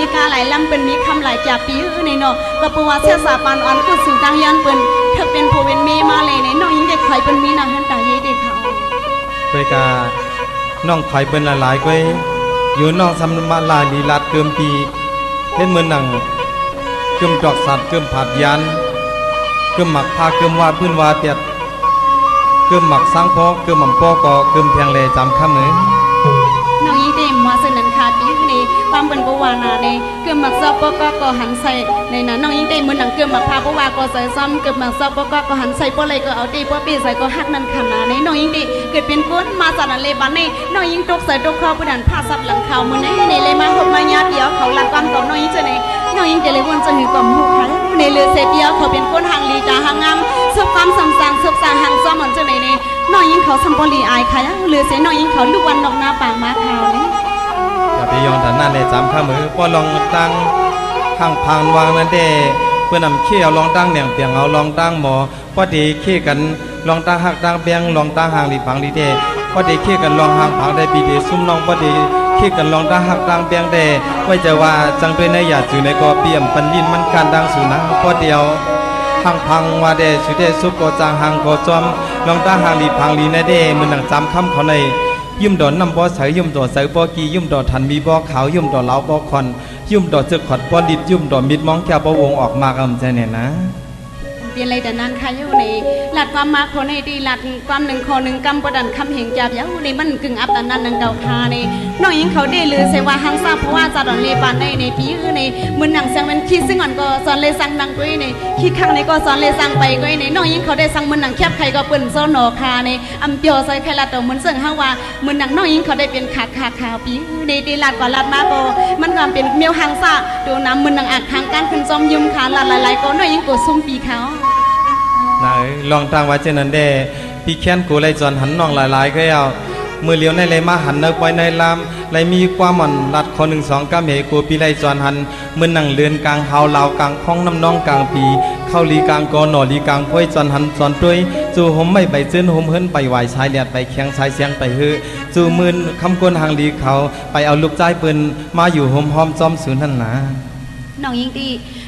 มีกาหลายลำเป็นมีคำหลายจากปีในเนาะก็ปว่าเสื้อสาปานอ่อนกุศลตังยันเป็นเธอเป็นผู้เป็นเมมาเลยในน้องยิงเด็กไข่เป็นมีนาหันตาเยเด็กเขาไปกาน้องไข่เป็นหลายๆก็อยู่น้องสำมาลาลีลาดเกิมปีเล่นเหมือนหนังเกิมดอกสัตว์เกิมผัดยันเกิมหมักพาเกิมว่าพื้นว่าเตียดเกิมหมักสร้างพ่อเกิมหม่ำพ่อก็เกิมเพียงเลยจำข้ามเลยน้องยิงเต็มมาเสนันขาปีในความเป็นปวานาในเกิมหมักซอบก็หันใส่ในนั้นน้องยิงเต็มเหมือนหนังเกิมหมักพาปวาก็ใส่ซ้ำเกิมหมักซอบก็หันใส่ปอะไรก็เอาตีปปีใส่ก็หักนันขนาดในน้องยิงเต็มเกิดเป็นก้นมาจากนั้นเลยบ้านในน้องยิงตกใส่ตกคอผู้ดันผ้าซับหลังเขาเหมือนในเลยมาหดมาญาติเดียวเขาหลักความต่อน้องยิงจะในน้องยิงจะเลยวนจะหือกล่อมหูเขาในเรือเสียเดียวเขาเป็นก้นหางลีตาหางงามซบความสัมสังซบสางหางซ้อมเหมือนจะในน้องยิงเขาสัมปลีอายค่ะเรือเสียน้องยิงเขาลูกวันนอกหน้าปางมาขาวเลยอย่าไปยองแต่นั่นเลยจำข้ามือพอลองตั้งข้างพังวางนั่นเด้เพื่อนำเขี้ยวลองตั้งเหนียงเปียงเอาลองตั้งหมอพอดีเขี้ยกันลองตั้งหักตั้งเปียงลองตั้งหางดีพังดีเด้พอดีเขี้ยกันลองหางพังได้ปีเดซุ่มน้องพอดีเขี้ยกันลองตั้งหักตั้งเปียงเด้ไว้จะว่าจังเป็นในหยาดอยู่ในกอเปี่ยมปันดินมันการดังสูนังพอเดียวหางพังว่าเดสุเดซุปโกจางหางโกจอมลองตั้งหางดีพังดีในเด้มันหนังจำคำเขาในยุ่มดอนน้ำบ่อใสยุ่มดอใสบ่อกียุ่มดอทันมีบ่อขาวยุ่มดอเหลาบ่อคอนยุ่มดอเจือขอดบ่อดิดยุ่มดอมิดมองแก้วบ่อวงออกมากำใจเนี่ยนะเปลี่ยนอะไรแต่นั้นค่ะอยู่ในหลัดความมาคนในดีหลัดความหนึ่งคนหนึ่งกำประดันคำเหงจับอยู่ในมันกึ่งอับแต่นั้นนังเก่าคาในน้องยิงเขาได้ลือเสว่าหังซาเพราะว่าจะดอนเลปานในปีในมือหนังเสียงมันขี้ซึ่งอ่อนก็สอนเลยสั่งดังกุ้ยในขี้ข้างในก็สอนเลยสั่งไปกุ้ยในน้องยิงเขาได้สั่งมือหนังแคบใครก็เปิ่นโซโนคาในอัมเปียวใส่ใครละตัวมือเสียงห้าว่ามือหนังน้องยิงเขาได้เป็นขาขาวปีในดีหลัดก่อนหลัดมาก็มันก็เป็นเมียวหังซาดูน้ำมือหนังอักทางการขึ้นจอมยุ่มขาหลายๆก็น้องยิงก็ซุ่มปีเขานายลองตั้งไว้เช่นนั้นเด้พี่แค้นกูไล่จอนหันน้องหลายๆก็เอามือเลี้ยวในเลยมาหันเนกไว้ในลามไล่มีความมันรัดคอ1-2กำเหกูพี่ไล่จอนหันมือนั่งเลือนกลางเฮาลาวกลางคล้องน้ำน้องกลางปีเข้าลีกลางกอหน่อลีกลางพ้อยจอนหันจอนด้วยจู่ห่มไม่ไปซื้นห่มเฮิรนไปไหวชายเลียดไปแข้งชายเสียงไปฮือจู่มือคำกวนหางลีเขาไปเอาลูกใจปืนมาอยู่ห่มหอมจอมศูนย์นั่นนะน้องยิงตี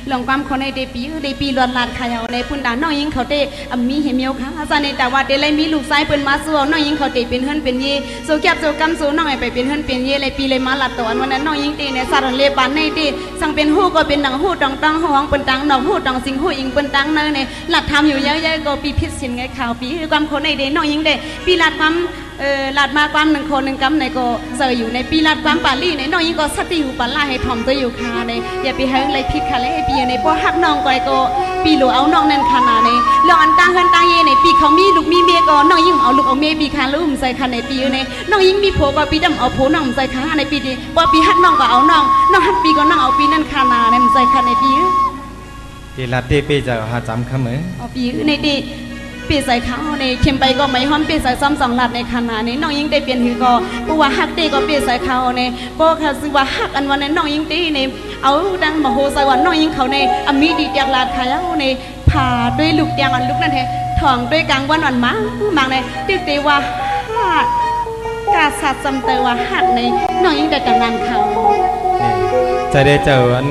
หลงความคนในเดปีหลอดลาดขยาวในพุ่นดาน้องยิงเขาเตมีเหี่ยวค่ะอาจารย์ในแต่ว่าเดเลยมีลูกชายเปิ้นมาสู้น้องยิงเขาเตเป็นเฮิรนเป็นเย่โซแคบโซกำโซน้องไปเป็นเฮิรนเป็นเย่เลยปีเลยมาลัดตอนวันนั้นน้องยิงตีในสารเลปานในตีสั่งเป็นหู้ก็เป็นหนังหู้ตังห้องเปิ้นตังหนองหู้ตังสิงหู้อิงเปิ้นตังเนในหลัดทำอยู่เยอะๆก็ปีพิษสินไงข่าวปีความคนในเดน้องยิงเดปีลัดความลาดมาความ1คน1กำในก็เจออยู่ในปีลาดความปาลี่ในน้องยิงก็สติหูปาล่าให้ถ่อมตัวอยู่คาในอย่าไปเฮิงเลยผิดค่ะเลยให้ปีในพอหักน้องก็ปีหลูเอาน้องนั่นขนาดในลองอันตั้งเฮินตั้งเย่ในปีเขามีลูกมีเมียก็น้องยิงเอาลูกเอาเมียปีคาลูกใส่ค่ะในปีในน้องยิงมีผัวก็ปีดำเอาผัวน้องใส่ค่ะในปีนี้พอปีหักน้องก็เอาน้องหักปีก็น้องเอาปีนั่นขนาดในใส่ค่ะในปีปีลาเตเปจะหาจำคำเหมือเอาปีในดีปีใส่เขาในเข็มไปก็ไม่ห้อมปีใส่ซ้ำ2 หลัดในขนาดนี้น้องยิงได้เปลี่ยนหือก็เพราะว่าหักตีก็ปีใส่เขาในเพราะเขาสิว่าหักอันวันนั้นน้องยิงตีในเอาดังมาโหใส่วันน้องยิงเขาในมีดีเตียงลาดขายเอาในผ่าด้วยลูกเตียงอันลูกนั่นเองถ่องด้วยกลางวันวันมังในติดตีว่าหักกาสัตว์จำเตว่าหักในน้องยิงได้แต่งงานเขาใจได้เจออัน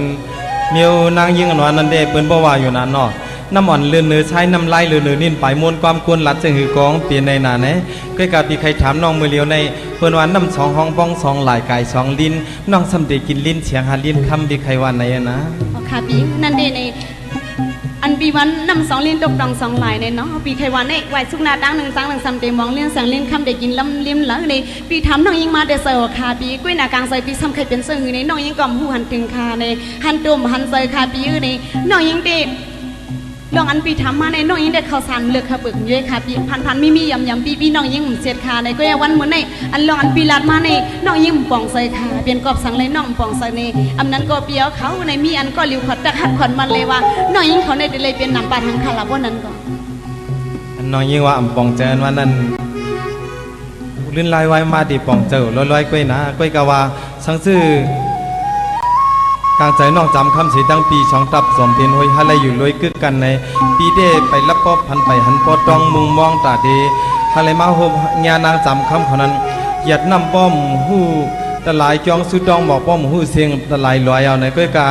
เมียวนางยิงอันวันนั้นเด้เปิ้นบ่ว่าอยู่นั้นเนาะน้ำอ่อนเลือนเนื้อใช้น้ำลายเลือนเนื้อนิ่นไปมวนความกวนหลัดจะหือกองเปลี่ยนในหนาเนะใกล้กับปีใครถามน้องมือเลี้ยวในเพื่อนวันน้ำ2 ห้องบ้อง2หลายกาย2ลิ้นน้องสำเร็จกินลิ้นเสียงหาลิ้นคำปีใครวันไหนนะค่ะปีนั่นเดในอันปีวันน้ำ2 ลิ้นตกดอง2หลายในเนาะปีใครวันในไหวสุกนาตั้ง1 3 1 3เต็มมองเลี้ยงเสียงลิ้นคำเด็กกินลำลิ้มหลังในปีถามน้องยิงมาเดเซอร์ค่ะปีกุ้ยหน้ากลางใส่ปีซ้ำใครเป็นเสือในน้องยิงก่อมหูหันถึงค่ะในหันตุ่มหันใส่ค่ะปีในน้องยิงเดลองอันปีทำมาในน้องยิงได้ข้าวสารเลือกข้าวเปลือกเยอะค่ะปีพันมียำปีน้องยิงเสียดขาในก็ยังวันเหมือนในอันลองอันปีลาดมาในน้องยิงป่องใส่ขาเปลี่ยนกอบสังเลยน้องป่องใส่ในอันนั้นก็เปียวเขาในมีอันก็หลิวขอดตะขัดขอนมันเลยว่าน้องยิงเขาในเลยเป็นน้ำปลาทางคาราบอนนั้นก็น้องยิงว่าป่องเจอวันนั้นลื่นลายไว้มาดีป่องเจอลอยๆก้อยนะก้อยกะว่าสังซื่อกลางใจน้องจำคำสีตั้งปี2 ตับ2 เพียนหอยฮะไรอยู่ลอยกึกกันในปีเด้ไปรับปอบพันไปหันปอตองมุงมองตาเดฮะไรมาโฮญานางจำคำเขานั้นหยัดน้ำป้อมหู้ ตะหลายจองสุดดองบอกป้อมหูเสียงตะหลายลอยเอาในก้อยกา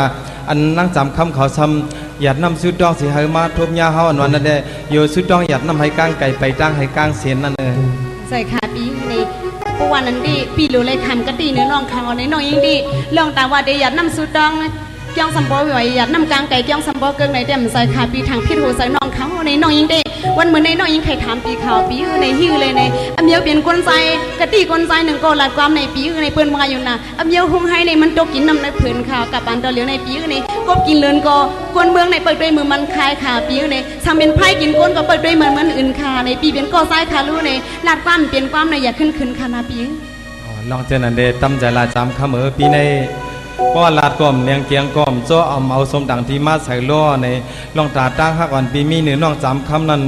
อันนั่งจำคำเขาซ้ำหยัดน้ำสุดดองสิให้มาทบยาเฮาอันวันนั้นได้โยสุดดองหยัดน้ำให้ก้างไก่ไปตั้งให้ก้างเสียนนั่นเองใส่ขาปีในปวันนั้นดีปีรู้เลยคำกะตีเนื้อน้องเขาในน้องยิงดีลองแต่ว่าเดียหยัดน้ำสุดดองเกี่ยงสัมปอไหวหยัดน้ำกลางไก่เกี่ยงสัมปอเกิงในเต็มใส่ขาปีทางพิษหูใส่น้องเขาในน้องยิงดีวันเหมือนในน้องยิงไข่ถามปีข่าวปีในหิ้วเลยในอเมียวเปลี่ยนกลใจกะตีกลใจหนึ่งก็หลัดความในปีในเปิ้นมาอยู่นะอเมียวหงให้ในมันตกกินน้ำในผืนข่าวกับปันตะเหลียวในปีในก็กินเลินก็กวนเมืองในเปิดด้วยมือมันคายขาปีในทำเป็นไพ่กินก้นก็เปิดด้วยเหมือนอื่นขาในปีเป็นก็ไส้ขาลู่ในหลัดความเปลี่ยนความในอยากขึ้นขานาปีลองเจนันเดตั้มใจลาจำคำปีในป้อลาดก่อมเนียงเกียงก่อมโจ้เอาสมดังที่มาใส่ล้อในลองตาตั้งหักวันปีมีเนื้อน้องจำคำนั้น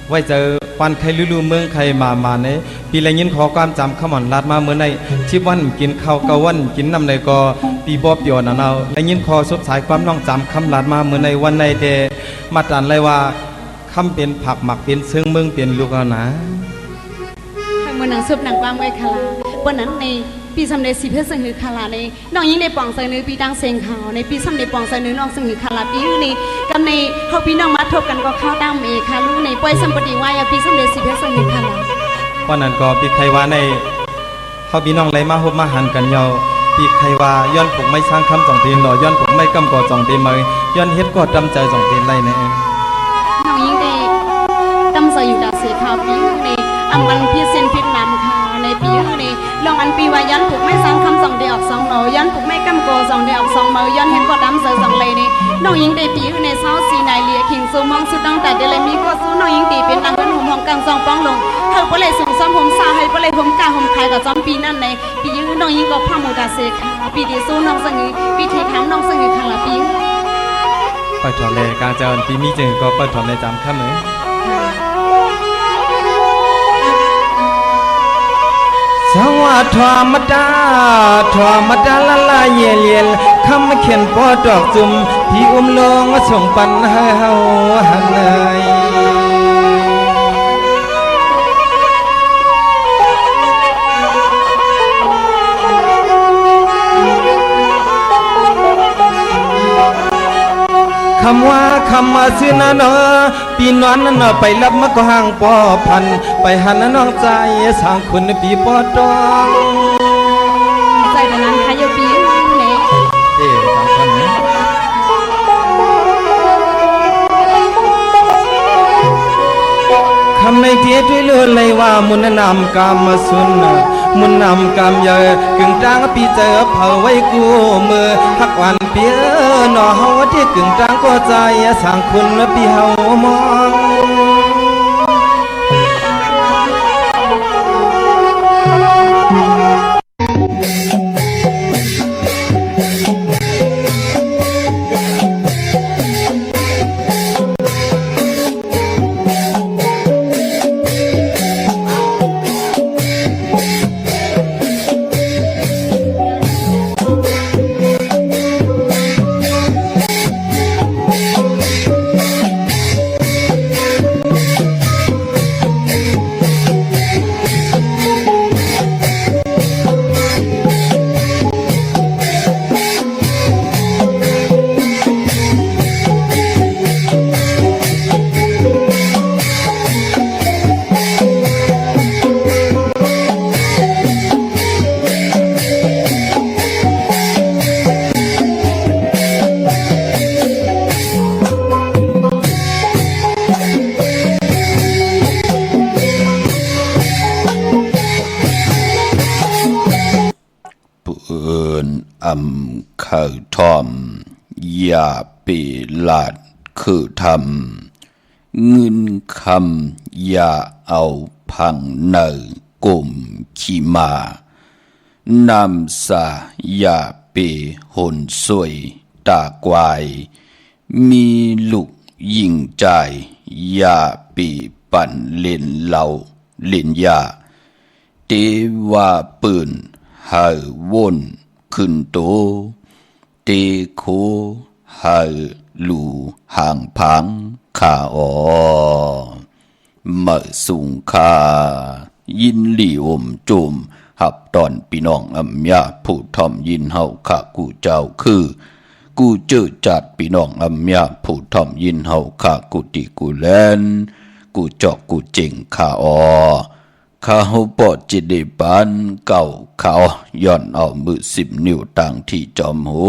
ไว้เจอปันใครลือเมืองใครมาในปีไรยินขอความจำคำวันลาดมาเมื่อในชิบวันกินข้าวกะวันกินน้ำในก็ปีบอบเปียวนั่นเอาไรยินขอสุดสายความน้องจำคำลาดมาเมื่อในวันในเดมาตันเลยว่าคำเป็นผักหมักเป็นเสื่องเมืองเป็นลูกเอานะทางเมืองหนังซุปหนังความไว้คาราวันนั้นในปีสำเร็จสิเพื่อสังหือคาราในน้องยิ่งในป่องใส่เนื้อปีดังเซงขาวในปีสำเร็จป่องใส่เนื้อน้องสังหือคาราปีนี้กันในเขาพี่น้องมาทบกันก็เข้าตามเอคาลูในป่วยสัมปติวายปีสำเร็จสิเพื่อสังหือคาราวันนั้นก็ปีใครว่าในเขาพี่น้องไรมาฮบมาหันกันเยาปีใครว่าย้อนผมไม่สร้างคำสองทีหน่อย้อนผมไม่กำก่อสองทีมาย้อนเฮ็ดก็จำใจสองทีไรเนี่ยน้องยิ่งในจำใส่อยู่ดาเสียขาวปีในอังวันพี่เซนพิษนำค่ะในปีนี้ลองอันปีว่ายันผูกไม่สร้างคำสองเดียวออกสองหน่อยันผูกไม่กำโกสองเดียวออกสองมือยันเห็นก็ดำเสือสองเลยนี่น้องยิงได้ปีในเช้าสีนายเลียขิงซูมองสุดตั้งแต่เดลมีก็สู้น้องยิงตีเป็นนางเป็นหุ่มหอมกลางซองป้องลงเธอก็เลยส่งซ้อมผมซาให้ก็เลยผมกาผมขายกับจอมปีนั่นในปียื้อน้องยิงก็พามูดาเซค่ะปีที่สู้น้องสังห์ปีที่ถามน้องสังห์ค่ะละปีไปถอนเลยการเจริญปีมีจึงก็ไปถอนเลยจำข้ามเลยสวัสดีธรรมดาละลายเย็นคำเขียนปอดอกจุ่มพี่ลงส่งปันให้เฮาหันเลยคำว่าซื้อนะเนาะปีนอนนั่นเนาะไปรับมะก็ห่างปอพันไปหันน้องใจสร้างคุณปีปอดองใจแต่นั้นค่ะโยปีเนี่ยตามคนนี้คำในเทียด้วยเลือเลยว่ามุนนำกามมาสุนมุนนำกามเยอะกึ่งจางปีเจอเผาไว้กูมือหักวันเปียหน่อเฮาที่กึ่งจางก็ใจสร้างคุณปีเฮามองข้าวทอมอย่าไปลาดคือทำเงินคำอย่าเอาพังเนกลมขี้มานำสาอย่าไปหนสวยตากวายมีลูกยิ่งใจอย่าไปปั่นเล่นเหล่าเล่นยาเตว่าปืนหาวนขึ้นโตเตโคหาลูห่างพังขาอ๋อเมื่อสุงคายินหลี่อมจุม หับตอนพี่น้องอำยาผู้ทอมยินเฮาข้ากูเจ้าคือกูเจอจัดพี่น้องอำยาผู้ทอมยินเฮาข้ากูติกูแลนกูจอกกูเจิงข้าข้าเฮาปอดจิตได้ปานเก่าเขาย้อนเอามือ10 นิ้วต่างที่จอมหู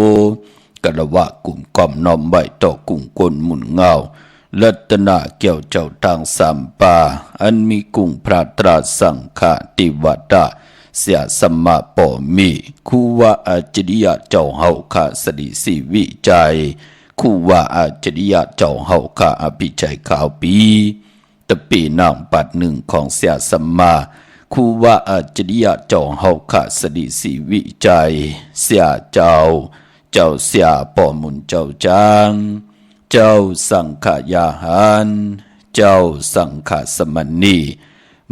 กระวะกุ่มก้อมน้อมไว้ต่อกุ่งก้นหมุนเงาลัตนาเกี่ยวเจ้าทางสามป่าอันมีกุ่งพระตราสังฆาติวัตะเสียสมมาปอมีคู่ว่าอาจริยะเจ้าเฮาข้าสดิสีวิจัยคู่ว่าอาจริยะเจ้าเฮาข้าอภิชัยข่าวปีตะปีนางปัดหนึ่งของเสียสมมาคู่ว่าอาจริยะเจ้าเฮาข้าสดิสีวิจัยเสียเจ้าเสียปอมุนเจ้าจางเจ้าสังขยาหารเจ้าสังขสมณี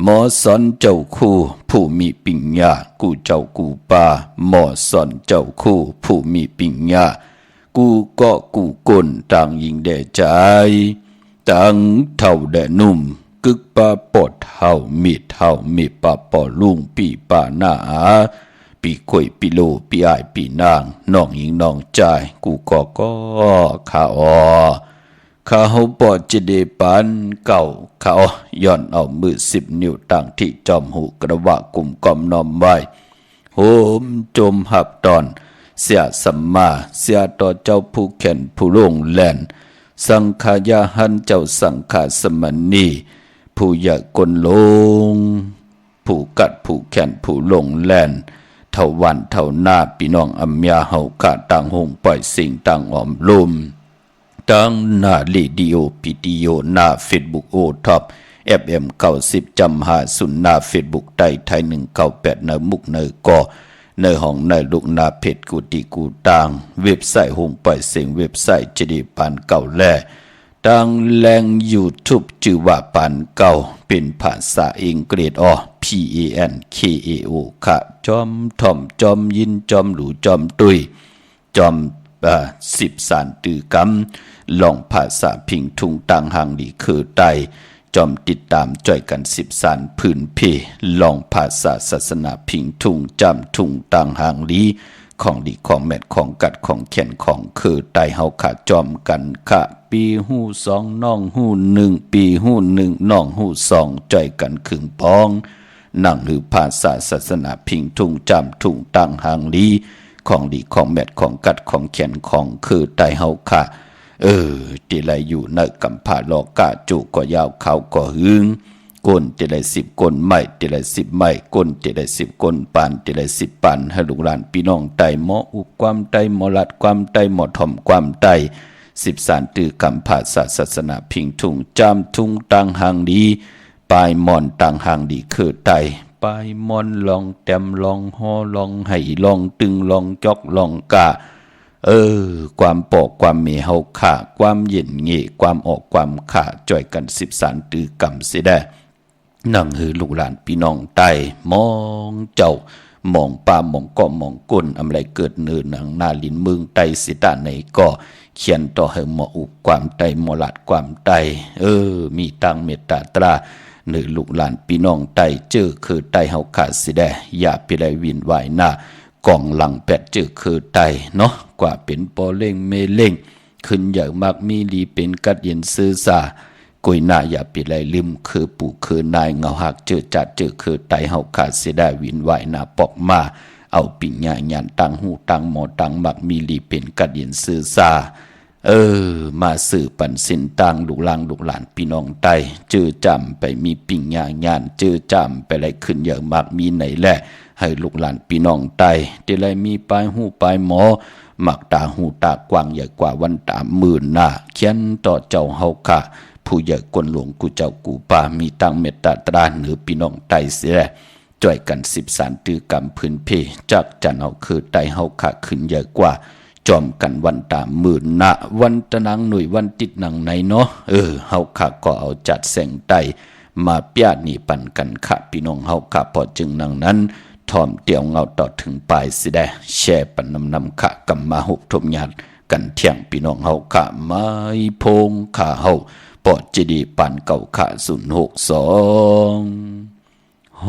หมอสอนเจ้าคู่ผู้มีปัญญากูเจ้ากูป่าหมอสอนเจ้าคู่ผู้มีปัญญากูก็กูกลต่างยิงแด่ใจต่างเท่าแด่นุ่มกึกปาปอดเท่ามีปาปอลุงปีป่าหน้าปีข่อยปีโลปีอายปีนางน้องหญิงน้องใจกูก็ข้าข้าเฮาปอดจะได้ปานเก่าเขาย้อนเอามือ10 นิ้วต่างที่จอมหูกระวะกุ่มก้อมน้อมไว้โหมจมหับตอนเสียสัมมาเสียต่อเจ้าผู้แข่นผู้ลงแล่นสังขายาหันเจ้าสังขาสมณีผู้อยากกลลงผู้กัดผู้แข่นผู้ลงแล่นเท่าวันเท่าหน้าพี่น้องอำยาเฮาขาต่างหงปล่อยสิ่งต่างอ้อมลมตั้งหน้าเรดิโอพิดีโอหน้าเฟซบุ๊กโอท็อป FM 90จำหาสุนหน้าเฟซบุ๊กไทย198ในมุกในก่อในห้องในลูกนาเพจกูติกูต่างเว็บไซต์หงปล่อยเสียงเว็บไซต์จะดีปานเก่าแล่ดังแรง YouTube ชื่อว่าปานเก่าเป็นภาษาอังกฤษPANKAO ค่ะจอมถ่อมจอมยินจอมหลูจอมตุยจอม10 สานตือกำลองภาษาพิงทุงต่างหางดีคือไตจอมติดตามจ่อยกัน10 สานพื้นเพลองภาษาศาสนาพิงทุงจำทุงต่างหางลีของดีของแมทของกัดของแขนของคือไตเฮาขาจอมกันค่ะปีหู้2น้องหู้1ปีหู้1น้องหู้2จ่อยกันขึงปองนั่งหรือภาษาศาสนาพิงทุงจำทุงต่างหางลีของดีของแมทของกัดของแขนของคือไตเฮาค่ะติไลอยู่ในกำพาลอกะจุก็ยาวเขาก็หึงก้นติไล10 ก้นไม้ติไล10 ไม้ก้นติไล10 ก้นปานติไล10 ปานให้ลูกหลานพี่น้องไตหมออุความไตหมอลัดความไตหมอถ่อมความไต10 สานตือกำภาษาศาสนาพิงทุงจำทุงต่างหางดีปลายมอนต่างหางดีคือไตปลายมอนลองแต้มลองฮอลองไห้ลองตึงลองจอกลองกะความปอกความเมเฮาขาความเย็นเงะความออกความขาจ่อยกัน10 สานตือกำเสียได้นั่งหือลูกหลานพี่น้องไตมองเจ้ามองป่ามองก็มองก้นอำไรเกิดเนื้อหนังหน้าลิ้นเมืองไตสิตาในก็เขียนต่อให้หมออุความไตหมอลัดความไตมีตังเมตตาตราเนื้อลูกหลานพี่น้องไตเจอคือไตเฮาขาดสิได้อย่าไปไลวินไหวหน้ากองหลังแปดเจอคือไตเนาะกว่าเป็นปอเล่งเมเล่งขึ้นอย่างมากมีลีเป็นกัดเย็นซื้อซากุยหน้าอย่าปิดไหลลืมคือปู่คือนายเงาหักเจอจัดเจอคือไตเฮาขาดเสียได้วินไหวหน้าปอกมาเอาปิ่งญาญานตังหูตังหมอตังมักมีลีเป็นกัดเย็นซื้อซามาสื่อปันสินตังลูกหลานพี่น้องไตเจอจำไปมีปิ่งญาญานเจอจำไปไหลขึ้นอย่างมากมีไหนแหละให้ลูกหลานพี่น้องไตเดลัยมีปลายหูปลายหมอหมักตาหูตากว้างใหญ่กว่าวันตา10,000 หน้าเขียนต่อเจ้าเฮาค่ะผู้ใหญ่กวนหลวงกูเจ้ากูป่ามีตังเมตตาตราเหนือพี่น้องไตเสียจ่อยกัน10 สานตือกำพื้นเพจากจันเฮาคือไตเฮาค่ะขึ้นใหญ่กว่าจอมกันวันตา10,000 หน้าวันตะนังหน่วยวันติดหนังไหนเนาะเฮาค่ะก็เอาจัดแสงไตมาเปียนี่ปันกันค่ะพี่น้องเฮาค่ะพอจึงนังนั้นทอมเตียวเงาต่อถึงปลายสิได้แช่ปันนำขะกำมาหุบทมญาติกันเที่ยงพี่น้องเฮาขะไม้พงขาเฮาปอดจีดีปันเก่าขะ062 พ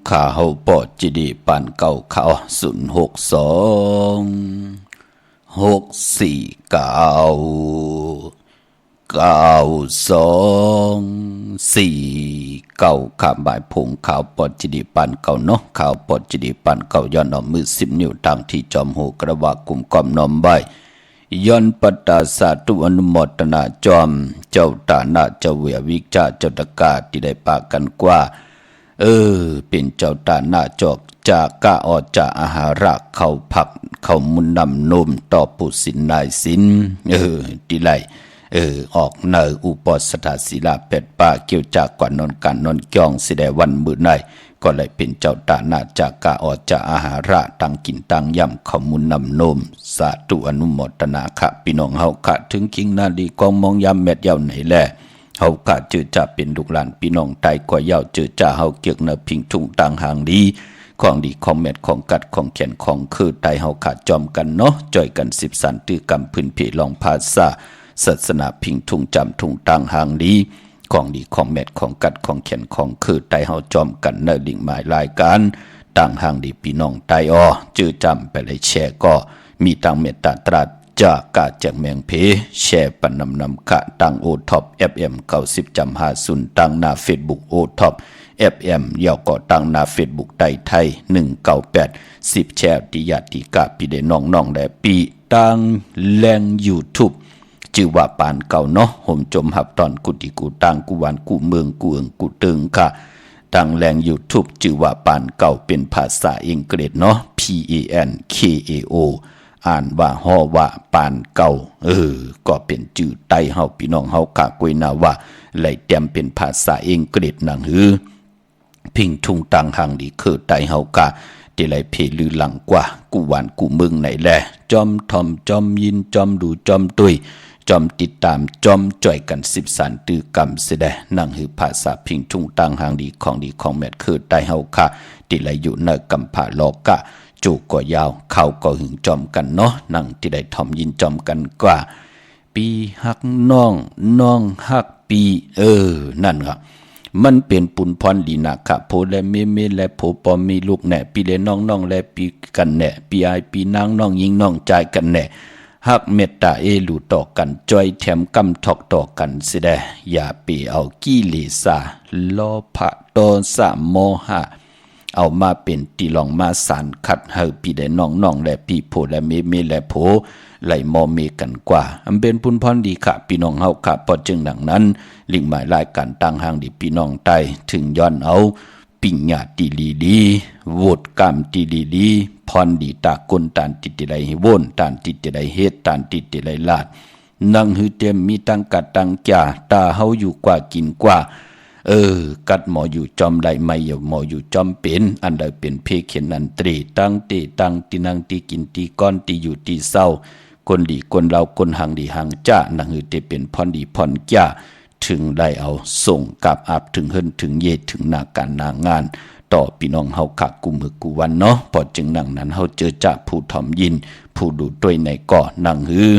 ขาเฮาปอจิดีปานเก่าเขา062 649 ขาบ่ายผงขาวปอดจิดีปันเก่าเนาะขาวปอดจิดีปันเก่าย้อนเอามือ10 นิ้วตั้งที่จอมหูกระว่ากุมกอมนอมใบย้อนปตาสาธุอนุโมทนาจอมเจ้าตานาเจ้าเวียวิกจ้าเจ้าตะกาที่ได้ปากกันกว่าเป็นเจ้าตานาจอกจากกะออจาอาหาระเข้าผักเข้ามุนนำนมต่อปุสินนายสินที่ไรออกเนออุปสถาศิลาเป็ดป่าเกี่ยวจากกว่านนกันนนจ้องสิได้วันมือในก็เลยเป็นเจ้าตานาจากกะออจาอาหาระตั้งกินตั้งย่ำเข้ามุนนำนมสาธุอนุโมทนาค่ะพี่น้องเฮาค่ะถึงคิงนาดีกองมองยำเม็ดยาวไหนแลเฮากะจือจะเป็นลูกหลานพี่น้องไตกว่าเย้าจือจะเฮาเกียกเนพิงทุ่งต่างหางดีของดีของเม็ดของกัดของแขนของคือไตเฮาขาดจอมกันเนาะจ่อยกัน10 สันตือกำพื้นเพลองภาษาศาสนาพิงทุ่งจำทุ่งต่างหางดีของดีของเม็ดของกัดของแขนของคือไตเฮาจอมกันเนดิ่งหมายรายการต่างหางดีพี่น้องไตจือจำไปเลยแชร์ก็มีต่างเมตตาตรัสจากกาจากเมืองเพแชร์ปันนำกะตังโอท็อป FM 90.50ตังหน้า Facebook โอท็อป FM ยาวก็ตังหน้า Facebook ไทย198 10แชร์ติยาติกะปีเดน้องๆและปีตังแรง YouTube ชื่อว่าปานเก่าเนาะห่มจมหับตอนกุติกูตังกูวันกูเมืองกูเอิงกูตึงค่ะตังแรง YouTube ชื่อว่าปานเก่าเป็นภาษาอังกฤษเนาะ PANKAOอ่านว่าฮอว่าปานเก่าก็เป็นจื่อไตเฮาพี่น้องเฮากะกวยนาว่าไหลเต็มเป็นภาษาอังกฤษนังหือพิงทุงตังหังดีคือไตเฮากะที่ไหลเพลือหลังกว่ากูหวานกูมึงไหนแลจอมทอมจอมยินจอมดูจอมตุยจอมติดตามจอมจ่อยกัน10 สันตือกรรมเสดนังหือภาษาพิงทุงตังหังดีของแม่คือไตเฮากะที่ไหลอยู่ในกำผาโลกะจูก็ยาวเข้าก็หึงจอมกันเนาะนั่งที่ได้ทอมยินจอมกันกว่าปีฮักน้องฮักปีนั่นครับมันเป็นปุนพรลีนาค่ะโพและเมและโพปอมีลูกแหน่ปีเลน้องและปีกันแหน่ปีไอปีนางน้องยิงน้องใจกันแหน่ฮักเมตตาลูต่อกันจอยแถมกำทอกต่อกันสิได้อย่าไปเอากิเลสโลภะโทสะโมหะเอามาเป็นตีลองมาสารขัดเฮาพี่ได้น้องและพี่โพและเมและโพไหลมอเมกันกว่าอำเป็นพุนพรดีค่ะพี่น้องเฮาค่ะพอจึงดังนั้นลิงหมายรายการตั้งหางดีพี่น้องใต้ถึงย้อนเอาปิญญาตีลีโวดกรรมตีลีพรดีตากลตานติติไลโวนตานติติไลเฮ็ดตานติติไลลาดนังหือเต็มมีตั้งกัดตั้งจ่าตาเฮาอยู่กว่ากินกว่ากัดหมออยู่จอมไหลไม่อยู่หมออยู่จอมเป็นอันใดเป็นเพเขียนนันตรีตั้งตีตั้งตีนังตีกินตีก้อนตีอยู่ตีเศร้าคนดีคนเราคนหังดีหังจ้านังหือเตเป็นพรดีพรจ้าถึงได้เอาส่งกับอาบถึงเฮินถึงเยถึงนาการนางานต่อพี่น้องเฮาขะกุมือกูวันเนาะพอจึงนั่งนั้นเฮาเจอจ้าผู้ถ่อมยินผู้ดูด้วยในก่อนังหือ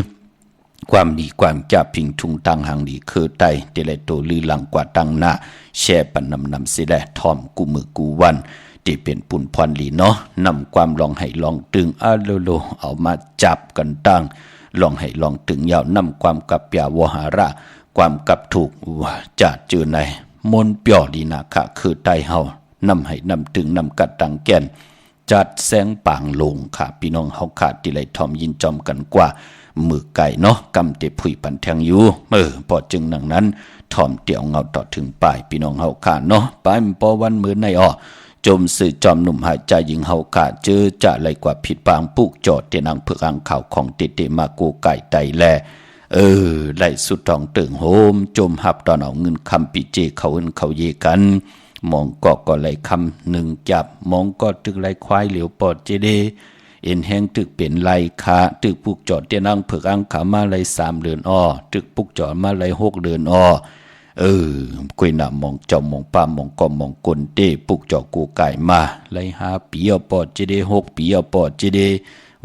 ความดีความจะพิงทุงตังหังดีคือไตเตเลโตลือหลังกว่าตังหน้าแช่ปันนำสิแลทอมกูมือกูวันที่เป็นปุ่นพรลีเนาะนำความลองให้ลองตึงโลเอามาจับกันตั้งลองให้ลองตึงยาวนำความกับยาวหาระความกับถูกจะเจอในมนเปียวดีนาคะคือไตเฮานำให้นำตึงนำกัดตังแก่นจัดแสงปางลงค่ะพี่น้องเฮาขาดที่ไหลทอมยินจอมกันกว่ามือไก่เนาะกำเตผุยปันแทงอยู่พอจึงหนังนั้นทอมเตี่ยวเงาต่อถึงปลายพี่น้องเฮาขาเนาะปลายมันพอวันมือในจมสื่อจอมหนุ่มหายใจยิงเฮาขาเจอจะไรกว่าผิดปางปุกจอดเตนังเพื่ออังข่าวของเตมาโกไก่ไตแลไหลสุดทองเติงโฮมจมหับตอนเอาเงินคำปีเจเขาเอินเขาเยกันมองก็ไหลคำหนึ่งจับมองก็ตึกไหลควายเหลียวปอดเจเดเอ็นแห้งตึกเป็นไรขาตึกปุกจอดเตียนังเผือกอังขามาไร3 เดือนตึกปุกจอดมาไร6 เดือนกุยหน้ามองเจ้ามองป้ามองกอมองกลเตปุกจอดกูไก่มาไร5 ปีปอดเจเด6 ปีปอดเจเด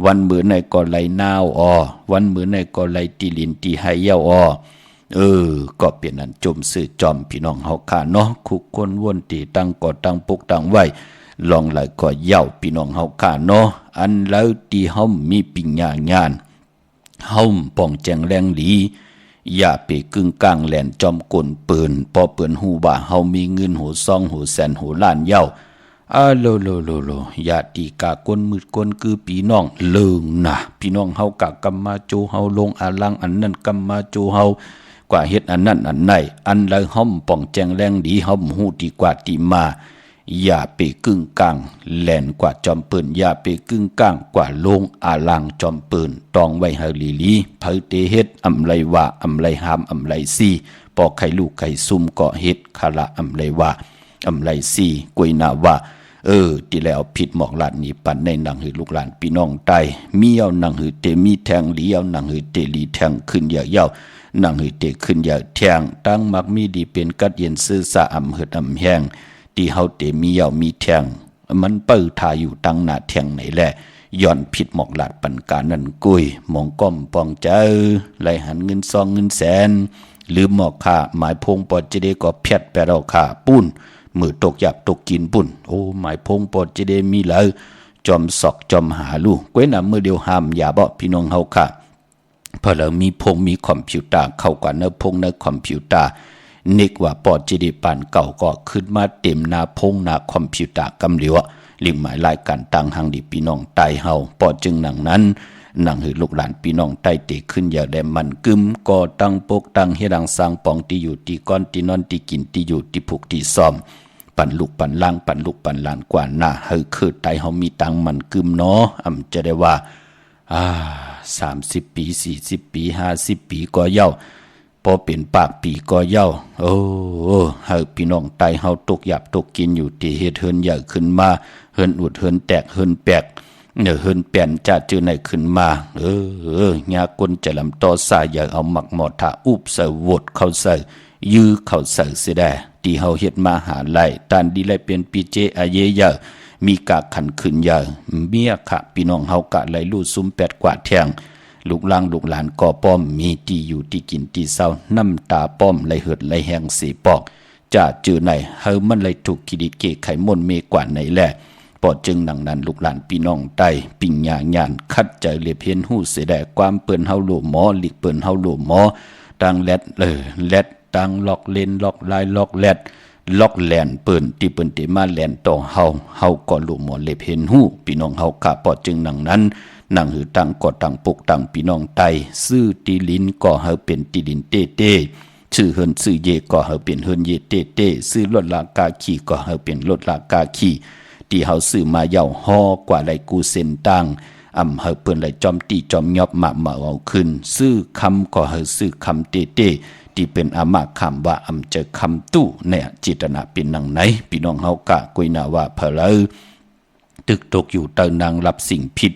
วันมือในก็ไรนาววันมือในก็ไรตีลินตีไฮเย้าก็เปลี่ยนนั้นจมสื่อจอมพี่น้องเฮาขาเนาะคุกคนวนตีตั้งก่อตั้งปุกตั้งไว้ ลองไหลก็เย้าพี่น้องเฮาค่ะเนาะอันแล้วที่เฮามีปัญญางานเฮาป้องแจงแรงดีอย่าไปกึ่งกลางแหลนจอมกลปืนพอเปิ้นฮู้ว่าเฮามีเงินหูซองหูแสนหูล้านเย้าโลอย่าตีกากนมืดกนคือพี่น้องเลิงนะพี่น้องเฮากะกำมาโจเฮาลงอาลังอันนั้นกำมาโจเฮากว่าเฮ็ดอันนั้นอันไหนอันแล้วเฮาป้องแจงแรงดีเฮาฮู้ดีกว่าที่มาอย่าไปกึ่งกลางแหลนกว่าจอมปืนอย่าไปกึ่งกลางกว่าลงอาลังจอมปืนตองไว้เฮาลีเผาเตเฮ็ดอำไรว่าอำไรหามอำไรซี่ปอกไข่ลูกไข่ซุ่มก็เฮ็ดคาละอำไรว่าอำไรซี่กวยนาว่าที่แล้วผิดหมอกหลานนี่ปันในหนังหือลูกหลานพี่น้องใต้มีเอาหนังหือเตมีแทงลีเอาหนังหือเตลีแทงขึ้นเยาวหนังหือเตขึ้นแทงตั้งมักมีดีเป็นกัดเย็นซื่อสะอำเหิดอำแห้งที่เฮาเตมีเยามีแทงมันเปิ้ทาอยู่ตั้งหน้าแทงไหนแหละย้อนผิดหมอกหลานปันการนั่นกุยมองก้อมปองเจอไหลหันเงินซองเงินแสนลืมหมอกค่าหมายพงปอจะได้ก็เพียดแปเราค่าปุ้นมือตกหยับตกกินปุ่นโอ้หมายพงปอดจะได้มีแล้วจอมสอกจอมหาลูกก้วยน้ำมือเดียวห้ามอย่าบ่พี่น้องเฮาค่ะพอเรามีพงมีคอมพิวเตอร์เข้ากว่าเนื้อพงเนื้อคอมพิวเตอร์นึกว่าปอดจะได้ปานเก่าก็ขึ้นมาเต็มหน้าพงหน้าคอมพิวเตอร์กำเหลียวลิงหมายรายการต่างหังดีพี่น้องใต้เฮาปอดจึงหนังนั้นหนังหือลูกหลานพี่น้องใต้เตะขึ้นอย่าได้มันกึมก็ตั้งปกตั้งเฮดังสร้างปองที่อยู่ที่ก้อนที่นอนที่กินที่อยู่ที่ผูกที่ซ่อมปั่นลูกปั่นล่างปั่นลูกปั่นหลานกว่าหน้าเฮาคือไตเฮามีตังมันกึมเนาะจะได้ว่า30 ปี40 ปี50 ปีก็เย้าพอเป็นปากปีก็เย้าโอ้เฮาพี่น้องไตเฮาตกหยับตกกินอยู่ที่เฮ็ดเฮินใหญ่ขึ้นมาเฮินอุดเฮินแตกเฮินแปกเฮินแป่นจะจื้อไหนขึ้นมาญากลจะลำต่อสายอย่าเอาหมักหมอทาอุบใส่วดเข้าใส่ยื้อเข้าใส่เสียได้ที่เฮาเฮ็ดมาหาไล่ตันดีไล่เป็นปีเจอาเยเยอะมีกะขันขึ้นเยอะเมียค่ะพี่น้องเฮากะไล่ลู่ซุ่ม8กว่าแทงลูกหลางลูกหลานก็ป้อมมีที่อยู่ที่กินที่เศร้าน้ำตาป้อมไล่เหือดไล่แหงสีปอกจะจื้อไหนเฮามันไล่ถูกกิดิเกไขมนเมกว่าไหนแลปอดจึงหนังนั้นลูกหลานพี่น้องใต้ปิ่งญาญานคัดใจเลียบเห็นหู้เสียได้ความเปิ้นเฮาโลหมอหลีกเปิ้นเฮาโลหมอดังแลดแลดดังล็อกเลนล็อกลายล็อกแลดล็อกแลนเปิ้นที่เปิ้นติมาแลนต่อเฮาก็โลหมอเลียบเห็นหู้พี่น้องเฮากะปอดจึงหนังนั้นหนังหือตังก็ตังปุกตังพี่น้องใต้ซื้อตีลินก็เฮาเป็นตีลินเต้ชื่อเฮินซื้อเยก็เฮาเป็นเฮินเยเต้ซื้อรถลากาขี่ก็เฮาเป็นรถลากาขี่ที่เฮาซื้อมาเย่าฮอกว่าไหลกูเส้นตังเฮาเปิ้นไหลจอมตีจอมยอบมาเอาขึ้นซื้อคำก็เฮาซื้อคำเต้ที่เป็นอามาคำว่าเจอคำตู้เนี่ยจิตนาเป็นนังไหนพี่น้องเฮากะกุยนาว่าเพลอตึกตกอยู่เตนางรับสิ่งผิด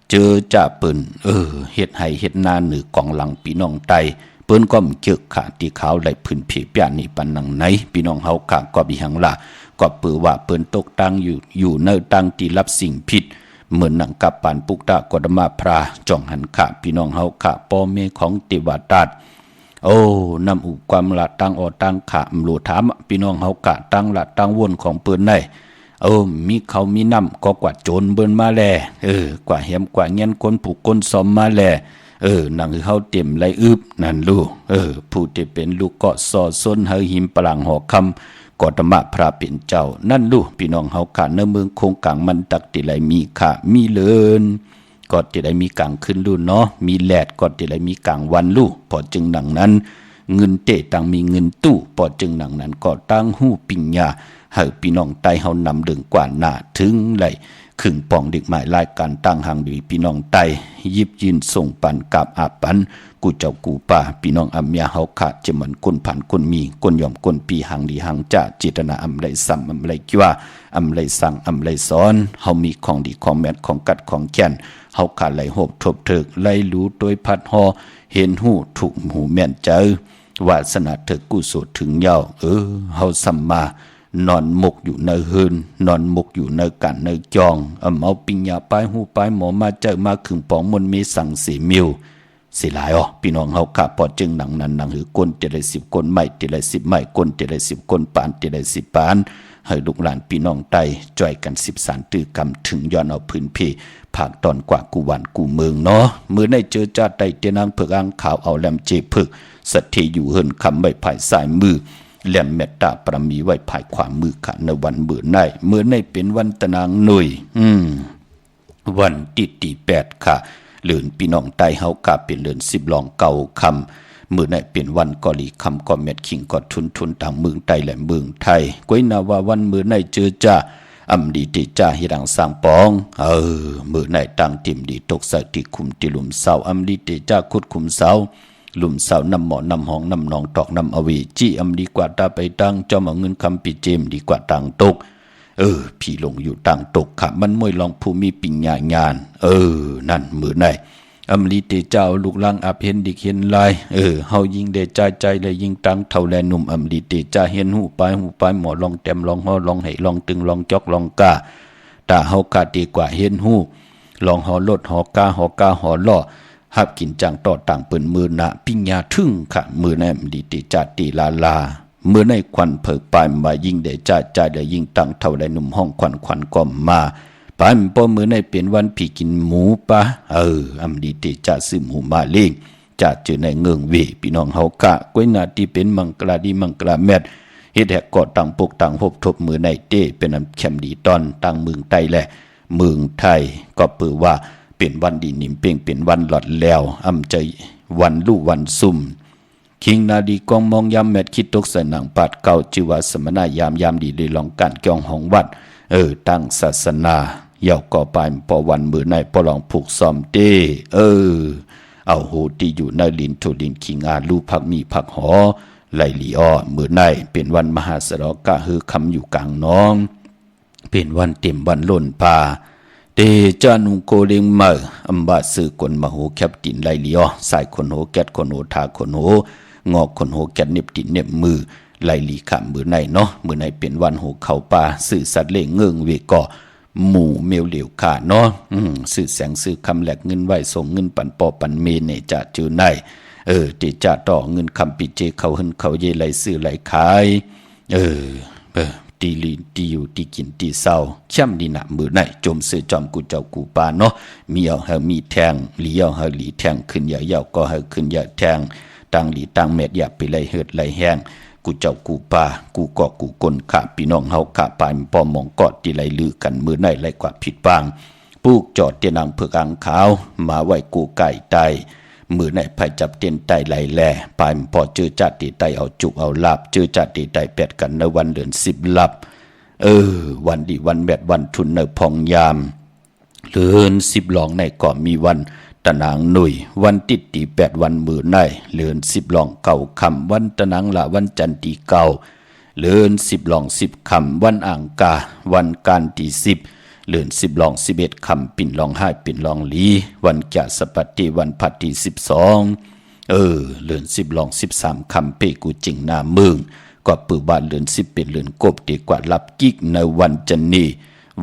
เจอจ่าเปิ้นเฮ็ดให้เฮ็ดนาหนือกองหลังพี่น้องไตเปิ้นก็เจอขาที่ขาวไหลพื้นเพปยานี่ปันนังไหนพี่น้องเฮากะก็บิหังล่ะก็เปือว่าเปิ้นตกตังอยู่ในตังที่รับสิ่งผิดเหมือนหนังกับปานปุกตะกดมาพราจ่องหันขะพี่น้องเฮาขะป้อเมของติวาตัดนำอุความละตังออตังขะมโลถามพี่น้องเฮากะตังละตังวนของเปิ้นได้มีเขามีน้ำก็กว่าโจรเบิ่นมาแลกว่าแหมกว่าเงี้ยนคนผูกคนซ้อมมาแลหนังเฮาเต็มไหลอึบนั่นลูกผู้ที่เป็นลูกก็สอส้นเฮาหิมปลังหอคำกอตมะพระเป็นเจ้านั่นลูกพี่น้องเฮาค่ะในเมืองคงกลางมันตักที่ไหลมีค่ะมีเลินก็ที่ไหลมีกลางขึ้นลูกเนาะมีแลดก็ที่ไหลมีกลางวันลูกพอจึงหนังนั้นเงินเตตังมีเงินตู้พอจึงหนังนั้นก็ตั้งหู้ปิญญาให้พี่น้องไต้เฮานำดึงกว่าหน้าถึงไหลขึงป่องเด็กหมายรายการตั้งหังดีพี่น้องไต้ยิบยืนส่งปันกับอาปันกูเจ้ากูป่าพี่น้องอำยาเฮาขะจะเหมือนคนผันคนมีคนยอมคนปีหังดีหังจะเจตนาอำไรซ้ำอำไรกิว่าอำไรสั่งอำไรสอนเฮามีของดีของแมทของกัดของแก่นเฮาขาดไหลโหบทบเถิกไหลรู้โดยพัดฮอเห็นหูถูกหูแม่นเจอวาสนาเถิกกุศลถึงยาวเฮาสัมมานอนหมกอยู่ในเฮือนนอนหมกอยู่ในกันในจองเอาปิญญาปลายหูปลายหมอมาเจอมาขึงปองมนมีสั่งสีมิวสิหลายพี่น้องเฮาค่ะพอจึงหนังนั้นหนังหือก้นเจริญ10ก้นใหม่เจริญ10ใหม่ก้นเจริญ10ก้นปานเจริญ10ปาน ให้ลูกหลานพี่น้องไต้จ่อยกัน13ตื้อกำถึงย้อนเอาพื้นเพภาคตอนกว่ากูวันกูเมืองเนาะมื้อในเจอจ้าไต้เตนางเพิกอ่างขาวเอาแหลมเจพึกสัทธิอยู่เฮินคำไว้ภายซ้ายมือแหลมเมตตาประมีไว้ภายขวามือค่ะในวันมื้อในเป็นวันตะนางหน่วยวันที่8ค่ะเลือนพี่น้องไต้เฮากะเป็นเลือน10ลองเก่าคำมื้อในเป็นวันกอลีคำก็เม็ดขิงก็ทุนต่างเมืองไต้และเมืองไทยก้อยนาว่าวันมื้อในเจอจ้าอำดีติจ้าฮิรังสร้างปองมื้อในตั้งติ่มดีตกใส่ที่คุมที่หลุมเสาอำดีติจ้าคุดคุมเสาหลุมเสาน้ำหมอน้ำหองน้ำนองตอกน้ำอวีจี้อำดีกว่าตาไปตั้งจอมเอาเงินคำปีเจมดีกว่าต่างตกพี่ลงอยู่ต่างตกค่ะมันมวยลองภูมิปิญญางานนั่นมื้อในอำลีเตเจ้าลูกลังอาเห็นดิเห็นลายเฮายิงเดใจเลยยิงตังเท่าแลหนุ่มอำลีเตจ้าเห็นหูไปหมอลองเต็มลองฮอลองให้ลองตึงลองจอกลองกาตาเฮากาดีกว่าเห็นหูลองหอลดหอกาหอล่อหับกินจังต่อต่างเปิ้นมือนะปิญญาทึ่งค่ะมือในอำลีเตจ้าตีลาเมื่อในควันเผยปลายมายิงเดใจเลยยิงตังเท่าแลหนุ่มห้องควันก็มาปานป้อมือในเป็นวันผีกินหมูปะอำดีติจะซื้อหมูมาเลี้ยงจะเจอในเงิงเวพี่น้องเฮากะก้อยนาที่เป็นมังกลาดีมังกลาแมดเฮ็ดแหกกอดต่างปกต่างพบทบมือในเต้เป็นอันแคมดีตอนต่างเมืองไทยและเมืองไทยก็เปือว่าเป็นวันดีนิ่มเป่งเป็นวันหลอดแล้วอำใจวันลู่วันซุ่มคิงนาดีกองมองยามแมดคิดตกใส่หนังปาดเก่าชื่อว่าสมณะยามดีเลยลองการเกี่ยงของวัดตั้งศาสนาเยาก่อไปพอวันมือในพอลองผูกซ้อมเต้เอาโหที่อยู่ในลินทุลินขิงอาลูพักมีพักหอไหลลีอ้อมือในเป็นวันมหาสรกะฮือคำอยู่กลางน้องเป็นวันเต็มวันล้นป่าเตจานุโกเลงเมออัมบาสือกนมโหแคบตินไหลลีอ้อสายคนโหแกดคนโหทาคนโหงอกคนโหแกดเน็บตินเน็บมือไหลลีขามมือในเนาะมือในเป็นวันโหเข้าป่าสื่อสัตว์เล่งเงื่งเวก่อหมู่เมวเหลวขาเนาะสื่อแสงสื่อคำแหลกเงินไหวส่งเงินปันปอปันเมเนจะจือในติจะต่อเงินคำปิเจเขาหึนเขาเยไหลซื้อไหลขายตีลีตีอยู่ตีกินตีเศร้าช่ำดีหนักมือในจมซื้อจอมกูเจ้ากูปาเนาะมีเอาเฮามีแทงหลีเอาเฮาหลีแทงขึ้นอย่าเยาก็เฮาขึ้นอย่าแทงตั้งหลีตั้งเม็ดอย่าไปไหลเหิดไหลแห้งกูเจ้ากูป่ากูเกาะกูกลข้าพี่น้องเฮาข้าปายปอมองกอดที่ไหลลือกันมือในไหลกว่าผิดบางปลูกจอดเตียนางเผือกอ่างขาวมาไว้กูไก่ไตมือในไผจับเตียนไตไหลแลปายพอเจอจัดตีไตเอาจุกเอาลาบเจอจัดตีไตแปดกันในวันเดือน10ลับวันดีวันแมดวันทุนในพองยามเดือน10หลองในก็มีวันตะนางหนุ่ยวันติดตี8วันมือในเลือน10หลองเก่าคำวันตะนางละวันจันตีเก่าเลือน10หลอง10คำวันอ่างกาวันการตี10เลือน10หลอง11คำปิ่นหลองห้ปิ่นหลองลีวันแก่สปัตติวันพัดตี12เลือน10หลอง13คำเปกูจิงนาเมืองก็ปือบานเลือน10เป็นเลือนกบดีกว่ารับกิกในวันจันนี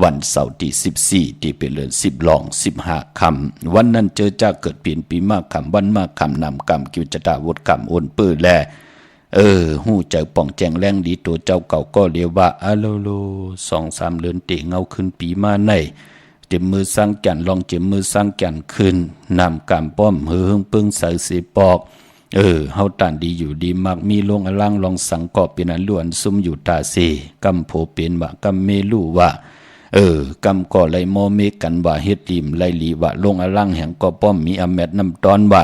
วันเสาร์ที่14ที่เป็นเดือน10หลอง15ค่ำวันนั้นเจอจ้าเกิดเปลี่ยนปีมากค่ำวันมากค่ำนำกรรมกิวจตาวดกรรมโอนปื้อแลหู้ใจป่องแจงแรงดีตัวเจ้าเก่าก็เรียกว่าอะโลโล2-3เดือนเตะเงาขึ้นปีมาในเจ็บมือสร้างแก่นลองเจ็บมือสร้างแก่นขึ้นนำกรรมป้อมเฮืองปึ้งใส่เสปอกเฮาตานดีอยู่ดีมากมีลงอลังลองสังกอบเป็นอันล้วนซุ่มอยู่ตาเสกำโผเป็นว่ากำเมลู่ว่ากำก่อไหลโมเมกันว่าเฮ็ดริมไหลลีว่าลงอลังแห่งก็ป้อมมีอแมดน้ำตอนว่า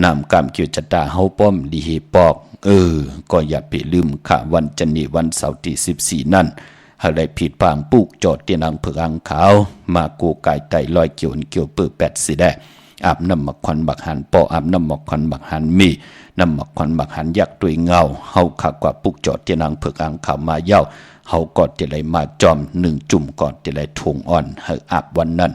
นำกำเกี่ยวจตาเฮาป้อมดีเฮปอกก็อย่าไปลืมค่ะวันจันนีวันเสาร์ที่14นั่นหากได้ผิดพางปลูกจอดเตียนางเผือกอ่างขาวมากูกายไตลอยเกี่ยวเปื้อ8สิได้อาบน้ำหมักควันบักหันปออาบน้ำหมักควันบักหันมีน้ำหมักควันบักหันยักษ์ด้วยเงาเฮาขากว่าปลูกจอดเตียนางเผือกอ่างขาวมาเย้าเฮากอดที่ไหลมาจอม1จุ่มกอดที่ไหลทงอ่อนเฮาอาบวันนั้น